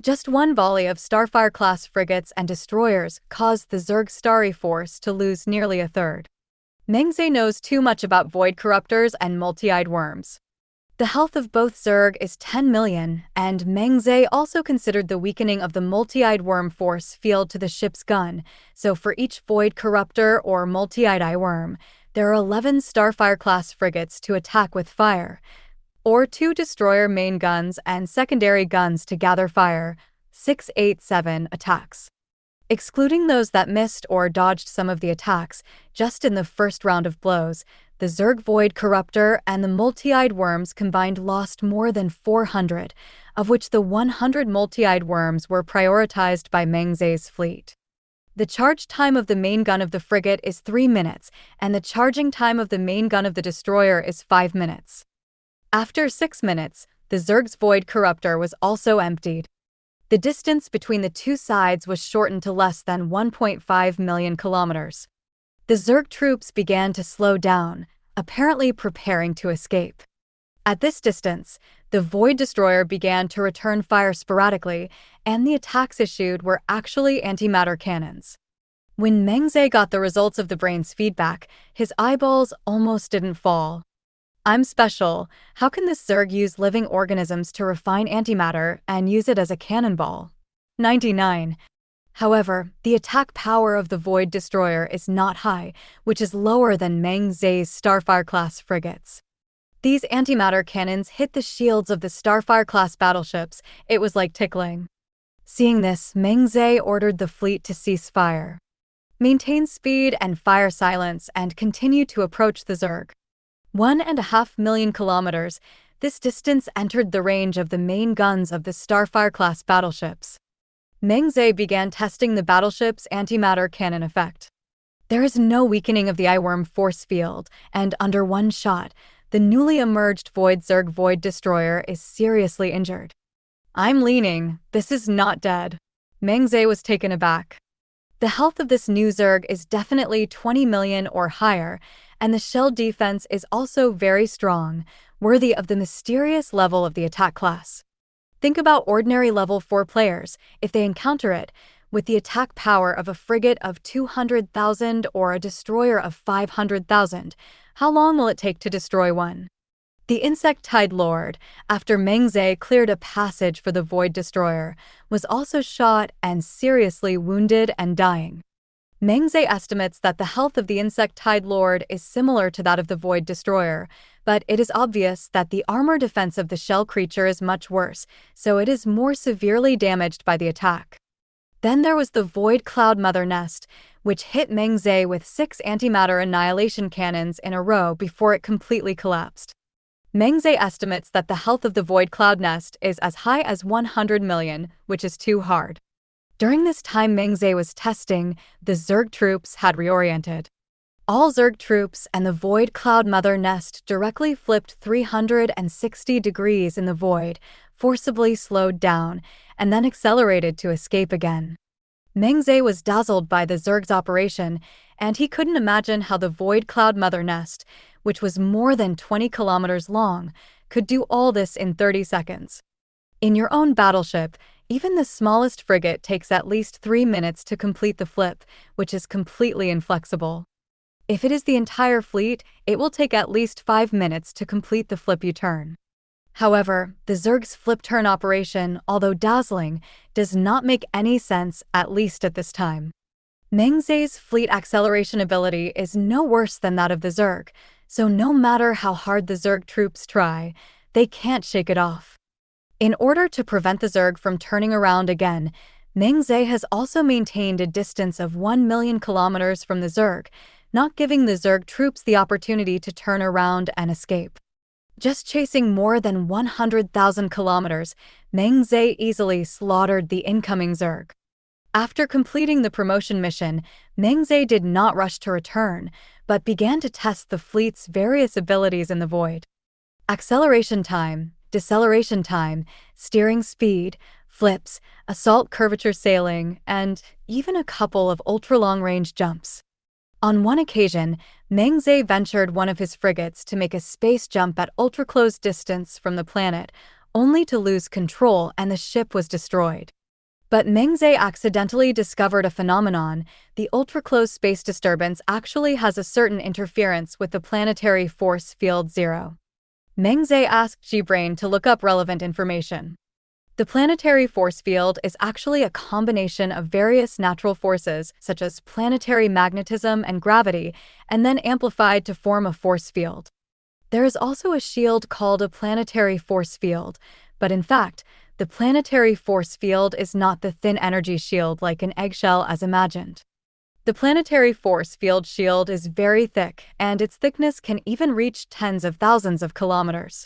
Just one volley of Starfire-class frigates and destroyers caused the Zerg Starry force to lose nearly a third. Meng Ze knows too much about void corruptors and multi-eyed worms. The health of both Zerg is 10 million, and Meng Ze also considered the weakening of the multi-eyed worm force field to the ship's gun, so for each void corruptor or multi-eyed eye worm, there are 11 Starfire-class frigates to attack with fire, or 2 destroyer main guns and secondary guns to gather fire, 687 attacks. Excluding those that missed or dodged some of the attacks, just in the first round of blows, the Zerg Void Corruptor and the multi-eyed worms combined lost more than 400, of which the 100 multi-eyed worms were prioritized by Meng Ze's fleet. The charge time of the main gun of the frigate is 3 minutes, and the charging time of the main gun of the destroyer is 5 minutes. After 6 minutes, the Zerg's Void Corruptor was also emptied. The distance between the two sides was shortened to less than 1.5 million kilometers. The Zerg troops began to slow down, apparently preparing to escape. At this distance, the Void Destroyer began to return fire sporadically, and the attacks issued were actually antimatter cannons. When Meng Ze got the results of the brain's feedback, his eyeballs almost didn't fall. "I'm special. How can this Zerg use living organisms to refine antimatter and use it as a cannonball?" 99. However, the attack power of the Void Destroyer is not high, which is lower than Meng Ze's Starfire-class frigates. These antimatter cannons hit the shields of the Starfire-class battleships. It was like tickling. Seeing this, Meng Ze ordered the fleet to cease fire, maintain speed and fire silence, and continue to approach the Zerg. 1.5 million kilometers, this distance entered the range of the main guns of the Starfire-class battleships. Meng Ze began testing the battleship's antimatter cannon effect. There is no weakening of the eyeworm force field, and under one shot, the newly emerged Void Zerg Void Destroyer is seriously injured. "I'm leaning. This is not dead." Meng Ze was taken aback. The health of this new Zerg is definitely 20 million or higher, and the shell defense is also very strong, worthy of the mysterious level of the attack class. Think about ordinary level 4 players, if they encounter it, with the attack power of a frigate of 200,000 or a destroyer of 500,000. How long will it take to destroy one? The Insect-Tide Lord, after Meng Ze cleared a passage for the Void Destroyer, was also shot and seriously wounded and dying. Meng Ze estimates that the health of the Insect-Tide Lord is similar to that of the Void Destroyer, but it is obvious that the armor defense of the shell creature is much worse, so it is more severely damaged by the attack. Then there was the Void Cloud Mother Nest, which hit Meng Ze with 6 antimatter annihilation cannons in a row before it completely collapsed. Meng Ze estimates that the health of the void cloud nest is as high as 100 million, which is too hard. During this time Meng Ze was testing, the Zerg troops had reoriented. All Zerg troops and the void cloud mother nest directly flipped 360 degrees in the void, forcibly slowed down, and then accelerated to escape again. Meng Ze was dazzled by the Zerg's operation, and he couldn't imagine how the void cloud mother nest, which was more than 20 kilometers long, could do all this in 30 seconds. In your own battleship, even the smallest frigate takes at least 3 minutes to complete the flip, which is completely inflexible. If it is the entire fleet, it will take at least 5 minutes to complete the flip U-turn. However, the Zerg's flip-turn operation, although dazzling, does not make any sense, at least at this time. Meng Ze's fleet acceleration ability is no worse than that of the Zerg, so no matter how hard the Zerg troops try, they can't shake it off. In order to prevent the Zerg from turning around again, Meng Ze has also maintained a distance of 1 million kilometers from the Zerg, not giving the Zerg troops the opportunity to turn around and escape. Just chasing more than 100,000 kilometers, Meng Ze easily slaughtered the incoming Zerg. After completing the promotion mission, Meng Ze did not rush to return, but began to test the fleet's various abilities in the void. Acceleration time, deceleration time, steering speed, flips, assault curvature sailing, and even a couple of ultra-long-range jumps. On one occasion, Meng Ze ventured one of his frigates to make a space jump at ultra-close distance from the planet, only to lose control and the ship was destroyed. But Meng Ze accidentally discovered a phenomenon. The ultra-close space disturbance actually has a certain interference with the planetary force field 0. Meng Ze asked G-Brain to look up relevant information. The planetary force field is actually a combination of various natural forces such as planetary magnetism and gravity, and then amplified to form a force field. There is also a shield called a planetary force field, but in fact, the planetary force field is not the thin energy shield like an eggshell as imagined. The planetary force field shield is very thick, and its thickness can even reach tens of thousands of kilometers.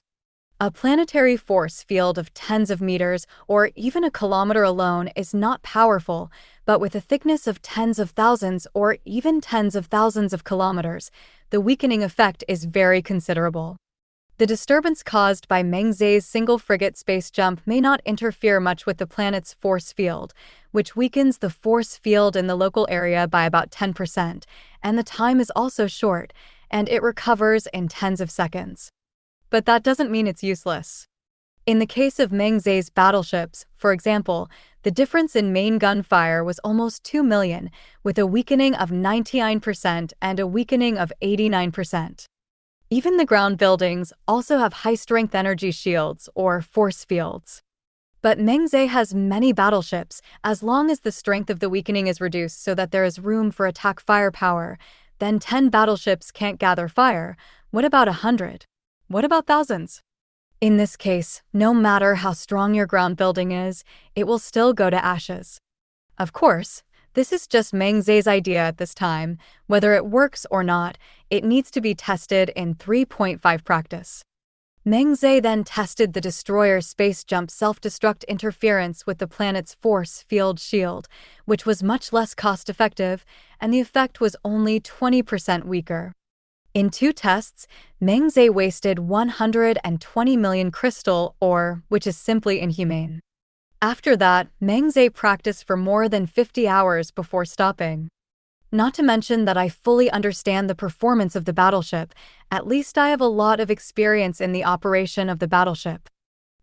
A planetary force field of tens of meters or even a kilometer alone is not powerful, but with a thickness of tens of thousands or even tens of thousands of kilometers, the weakening effect is very considerable. The disturbance caused by Meng Ze's single frigate space jump may not interfere much with the planet's force field, which weakens the force field in the local area by about 10%, and the time is also short, and it recovers in tens of seconds. But that doesn't mean it's useless. In the case of Meng Ze's battleships, for example, the difference in main gunfire was almost 2 million, with a weakening of 99% and a weakening of 89%. Even the ground buildings also have high-strength energy shields, or force fields. But Meng Ze has many battleships. As long as the strength of the weakening is reduced so that there is room for attack firepower, then 10 battleships can't gather fire. What about 100? What about thousands? In this case, no matter how strong your ground building is, it will still go to ashes. Of course, this is just Meng Ze's idea at this time. Whether it works or not, it needs to be tested in 3.5 practice. Meng Ze then tested the destroyer's space jump self-destruct interference with the planet's force field shield, which was much less cost-effective, and the effect was only 20% weaker. In 2 tests, Meng Ze wasted 120 million crystal ore, which is simply inhumane. After that, Meng Ze practiced for more than 50 hours before stopping. Not to mention that I fully understand the performance of the battleship. At least I have a lot of experience in the operation of the battleship.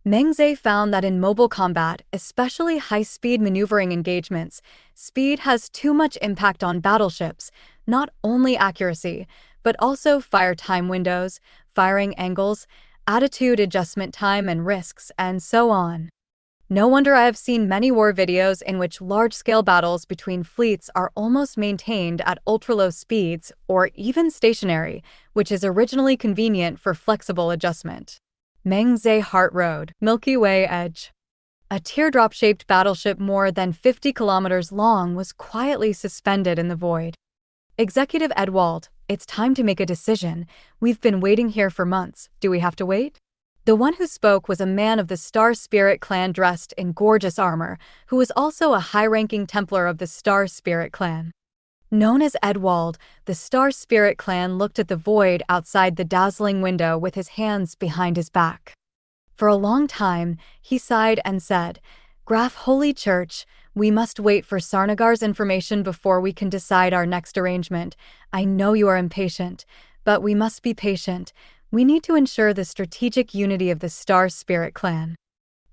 Meng Ze found that in mobile combat, especially high-speed maneuvering engagements, speed has too much impact on battleships, not only accuracy, but also fire time windows, firing angles, attitude adjustment time and risks, and so on. No wonder I have seen many war videos in which large-scale battles between fleets are almost maintained at ultra-low speeds or even stationary, which is originally convenient for flexible adjustment. Meng Ze Heart Road, Milky Way Edge. A teardrop-shaped battleship more than 50 kilometers long was quietly suspended in the void. Executive Edwald, it's time to make a decision. We've been waiting here for months. Do we have to wait? The one who spoke was a man of the Star Spirit clan dressed in gorgeous armor, who was also a high-ranking Templar of the Star Spirit clan. Known as Edwald, the Star Spirit clan looked at the void outside the dazzling window with his hands behind his back. For a long time, he sighed and said, "Graf Holy Church, we must wait for Sarnagar's information before we can decide our next arrangement. I know you are impatient, but we must be patient. We need to ensure the strategic unity of the Star Spirit clan."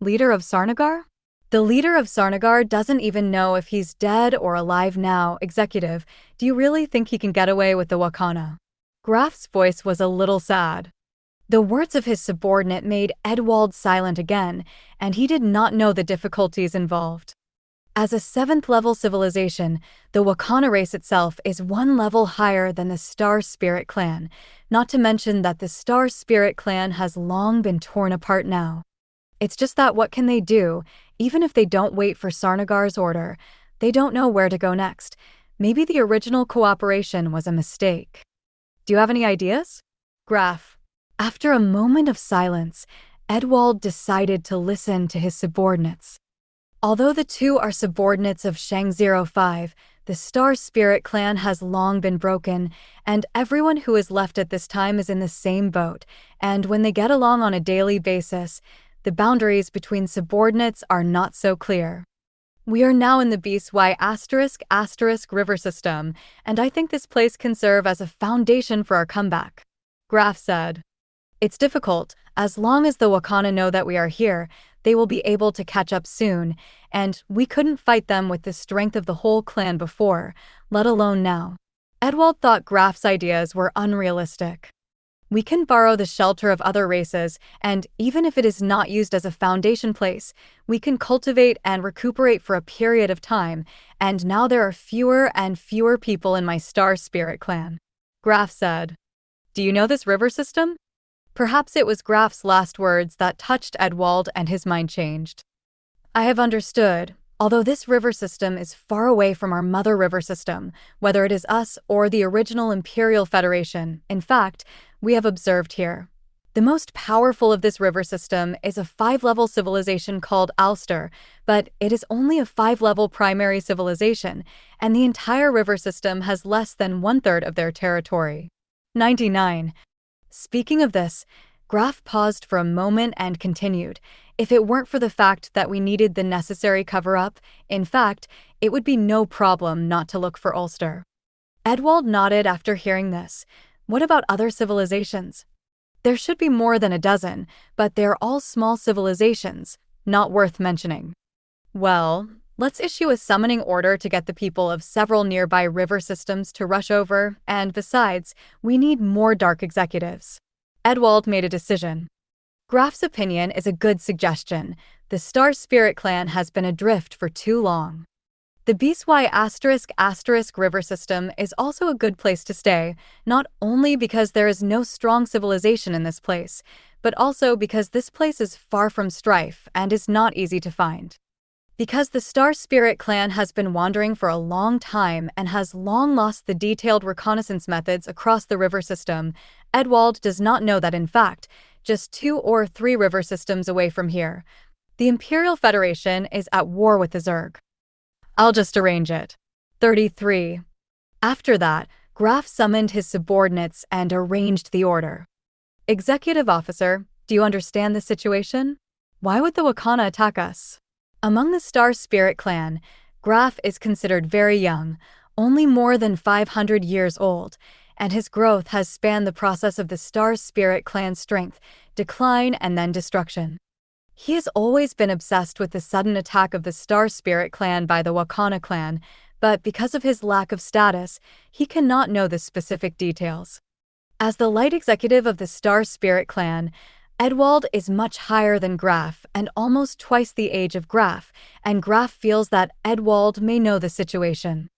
Leader of Sarnagar? The leader of Sarnagar doesn't even know if he's dead or alive now. Executive, do you really think he can get away with the Wakana? Graf's voice was a little sad. The words of his subordinate made Edwald silent again, and he did not know the difficulties involved. As a 7th-level civilization, the Wakana race itself is 1 level higher than the Star Spirit clan, not to mention that the Star Spirit clan has long been torn apart now. It's just that what can they do? Even if they don't wait for Sarnagar's order, they don't know where to go next. Maybe the original cooperation was a mistake. Do you have any ideas? Graf. After a moment of silence, Edwald decided to listen to his subordinates. Although the two are subordinates of Shang 05, the Star Spirit clan has long been broken, and everyone who is left at this time is in the same boat, and when they get along on a daily basis, the boundaries between subordinates are not so clear. We are now in the BSY** river system, and I think this place can serve as a foundation for our comeback. Graf said. It's difficult. As long as the Wakana know that we are here, they will be able to catch up soon, and we couldn't fight them with the strength of the whole clan before, let alone now. Edwald thought Graf's ideas were unrealistic. We can borrow the shelter of other races, and even if it is not used as a foundation place, we can cultivate and recuperate for a period of time, and now there are fewer and fewer people in my Star Spirit clan. Graf said. Do you know this river system? Perhaps it was Graf's last words that touched Edwald and his mind changed. I have understood. Although this river system is far away from our mother river system, whether it is us or the original Imperial Federation, in fact, we have observed here. The most powerful of this river system is a 5-level civilization called Ulster, but it is only a 5-level primary civilization, and the entire river system has less than 1/3 of their territory. 99. Speaking of this, Graf paused for a moment and continued. If it weren't for the fact that we needed the necessary cover-up, in fact, it would be no problem not to look for Ulster. Edwald nodded after hearing this. What about other civilizations? There should be more than a dozen, but they're all small civilizations, not worth mentioning. Well, let's issue a summoning order to get the people of several nearby river systems to rush over, and besides, we need more dark executives. Edwald made a decision. Graf's opinion is a good suggestion. The Star Spirit clan has been adrift for too long. The BSY** river system is also a good place to stay, not only because there is no strong civilization in this place, but also because this place is far from strife and is not easy to find. Because the Star Spirit clan has been wandering for a long time and has long lost the detailed reconnaissance methods across the river system, Edwald does not know that in fact, just 2 or 3 river systems away from here, the Imperial Federation is at war with the Zerg. I'll just arrange it. 33. After that, Graf summoned his subordinates and arranged the order. Executive Officer, do you understand the situation? Why would the Wakana attack us? Among the Star Spirit clan, Graf is considered very young, only more than 500 years old, and his growth has spanned the process of the Star Spirit clan's strength, decline, and then destruction. He has always been obsessed with the sudden attack of the Star Spirit clan by the Wakana clan, but because of his lack of status, he cannot know the specific details. As the light executive of the Star Spirit clan, Edwald is much higher than Graf and almost twice the age of Graf, and Graf feels that Edwald may know the situation.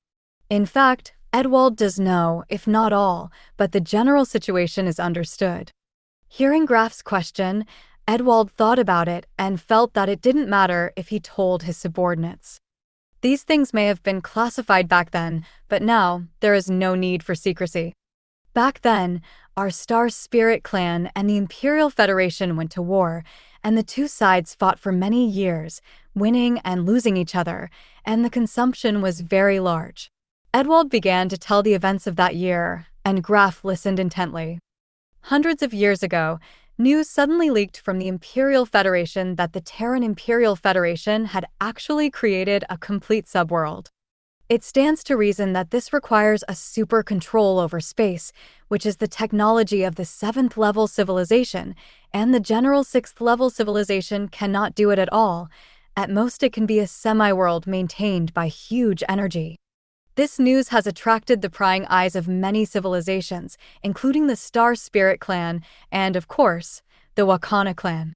In fact, Edwald does know, if not all, but the general situation is understood. Hearing Graf's question, Edwald thought about it and felt that it didn't matter if he told his subordinates. These things may have been classified back then, but now there is no need for secrecy. Back then, our Star Spirit clan and the Imperial Federation went to war, and the two sides fought for many years, winning and losing each other, and the consumption was very large. Edwald began to tell the events of that year, and Graf listened intently. Hundreds of years ago, news suddenly leaked from the Imperial Federation that the Terran Imperial Federation had actually created a complete subworld. It stands to reason that this requires a super control over space, which is the technology of the 7th level civilization, and the general 6th level civilization cannot do it at all. At most it can be a semi-world maintained by huge energy. This news has attracted the prying eyes of many civilizations, including the Star Spirit clan and, of course, the Wakana clan.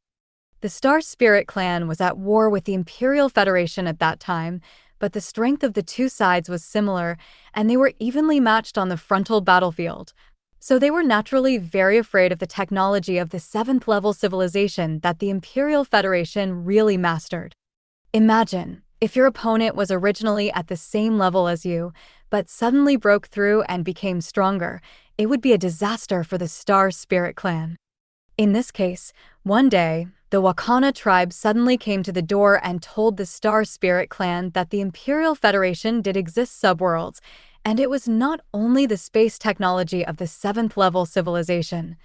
The Star Spirit clan was at war with the Imperial Federation at that time, but the strength of the two sides was similar, and they were evenly matched on the frontal battlefield. So they were naturally very afraid of the technology of the 7th level civilization that the Imperial Federation really mastered. Imagine if your opponent was originally at the same level as you, but suddenly broke through and became stronger. It would be a disaster for the Star Spirit clan. In this case, one day, the Wakana tribe suddenly came to the door and told the Star Spirit clan that the Imperial Federation did exist subworlds, and it was not only the space technology of the 7th level civilization,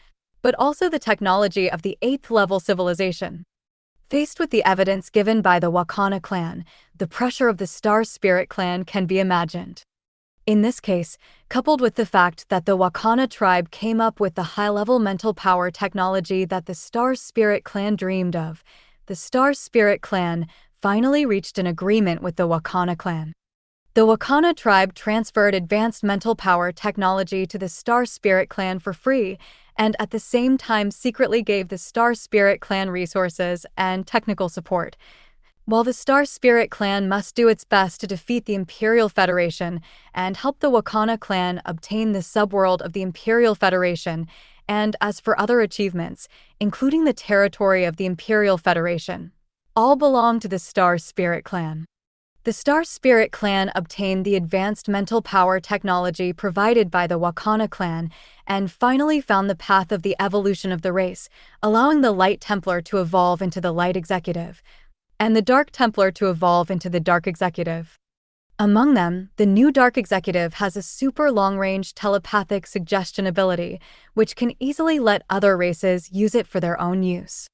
but also the technology of the 8th level civilization. Faced with the evidence given by the Wakana clan, the pressure of the Star Spirit clan can be imagined. In this case, coupled with the fact that the Wakana tribe came up with the high-level mental power technology that the Star Spirit clan dreamed of, the Star Spirit clan finally reached an agreement with the Wakana clan. The Wakana tribe transferred advanced mental power technology to the Star Spirit clan for free, and at the same time secretly gave the Star Spirit clan resources and technical support. While the Star Spirit clan must do its best to defeat the Imperial Federation and help the Wakana clan obtain the subworld of the Imperial Federation, and as for other achievements, including the territory of the Imperial Federation, all belong to the Star Spirit clan. The Star Spirit clan obtained the advanced mental power technology provided by the Wakana clan and finally found the path of the evolution of the race, allowing the Light Templar to evolve into the Light Executive, and the Dark Templar to evolve into the Dark Executive. Among them, the new Dark Executive has a super long-range telepathic suggestion ability, which can easily let other races use it for their own use.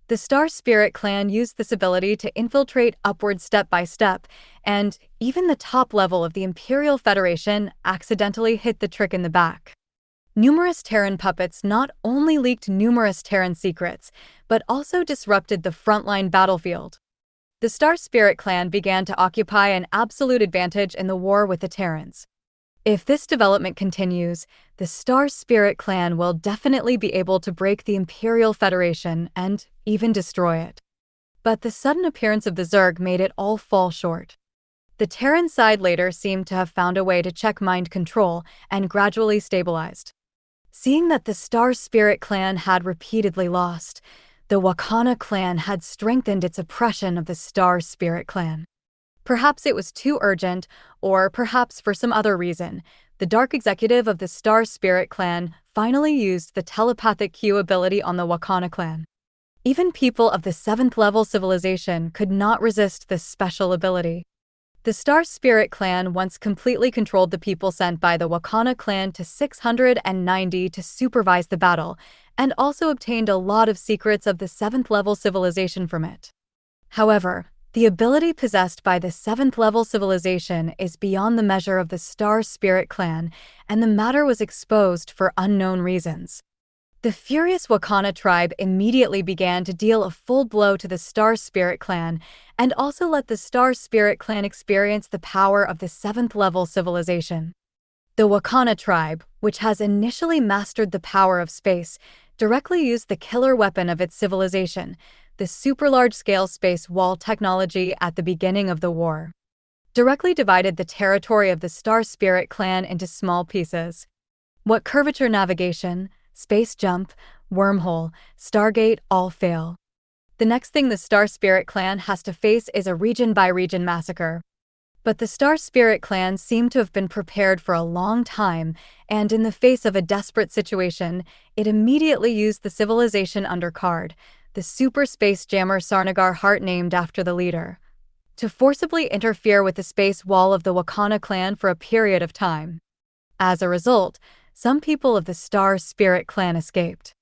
The Star Spirit clan used this ability to infiltrate upward step by step, and even the top level of the Imperial Federation accidentally hit the trick in the back. Numerous Terran puppets not only leaked numerous Terran secrets, but also disrupted the frontline battlefield. The Star Spirit clan began to occupy an absolute advantage in the war with the Terrans. If this development continues, the Star Spirit clan will definitely be able to break the Imperial Federation and even destroy it. But the sudden appearance of the Zerg made it all fall short. The Terran side later seemed to have found a way to check mind control and gradually stabilized. Seeing that the Star Spirit clan had repeatedly lost, the Wakana clan had strengthened its oppression of the Star Spirit clan. Perhaps it was too urgent, or perhaps for some other reason, the Dark Executive of the Star Spirit clan finally used the telepathic Q ability on the Wakana clan. Even people of the 7th level civilization could not resist this special ability. The Star Spirit clan once completely controlled the people sent by the Wakana clan to 690 to supervise the battle, and also obtained a lot of secrets of the 7th level civilization from it. However, the ability possessed by the 7th level civilization is beyond the measure of the Star Spirit clan, and the matter was exposed for unknown reasons. The furious Wakana tribe immediately began to deal a full blow to the Star Spirit clan, and also let the Star Spirit clan experience the power of the 7th level civilization. The Wakana tribe, which has initially mastered the power of space, directly used the killer weapon of its civilization, the super-large-scale space wall technology at the beginning of the war. Directly divided the territory of the Star Spirit clan into small pieces. What curvature navigation, space jump, wormhole, Stargate all fail. The next thing the Star Spirit clan has to face is a region-by-region massacre. But the Star Spirit clan seemed to have been prepared for a long time, and in the face of a desperate situation, it immediately used the civilization undercard, the super space jammer Sarnagar heart named after the leader, to forcibly interfere with the space wall of the Wakana clan for a period of time. As a result, some people of the Star Spirit clan escaped.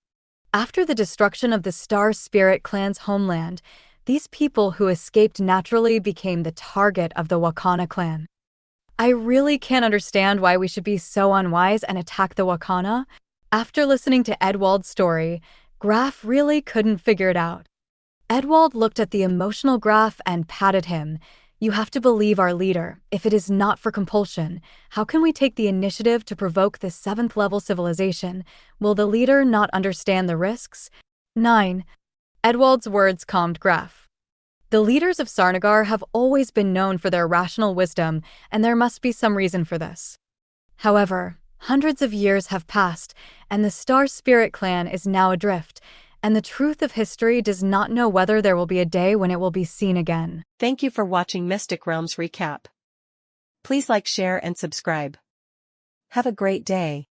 After the destruction of the Star Spirit clan's homeland, these people who escaped naturally became the target of the Wakana clan. I really can't understand why we should be so unwise and attack the Wakana. After listening to Edwald's story, Graf really couldn't figure it out. Edwald looked at the emotional Graf and patted him. You have to believe our leader. If it is not for compulsion, how can we take the initiative to provoke this 7th level civilization? Will the leader not understand the risks? 9. Edwald's words calmed Graf. The leaders of Sarnagar have always been known for their rational wisdom, and there must be some reason for this. However, hundreds of years have passed, and the Star Spirit clan is now adrift, and the truth of history does not know whether there will be a day when it will be seen again. Thank you for watching Mystic Realms Recap. Please like, share, and subscribe. Have a great day.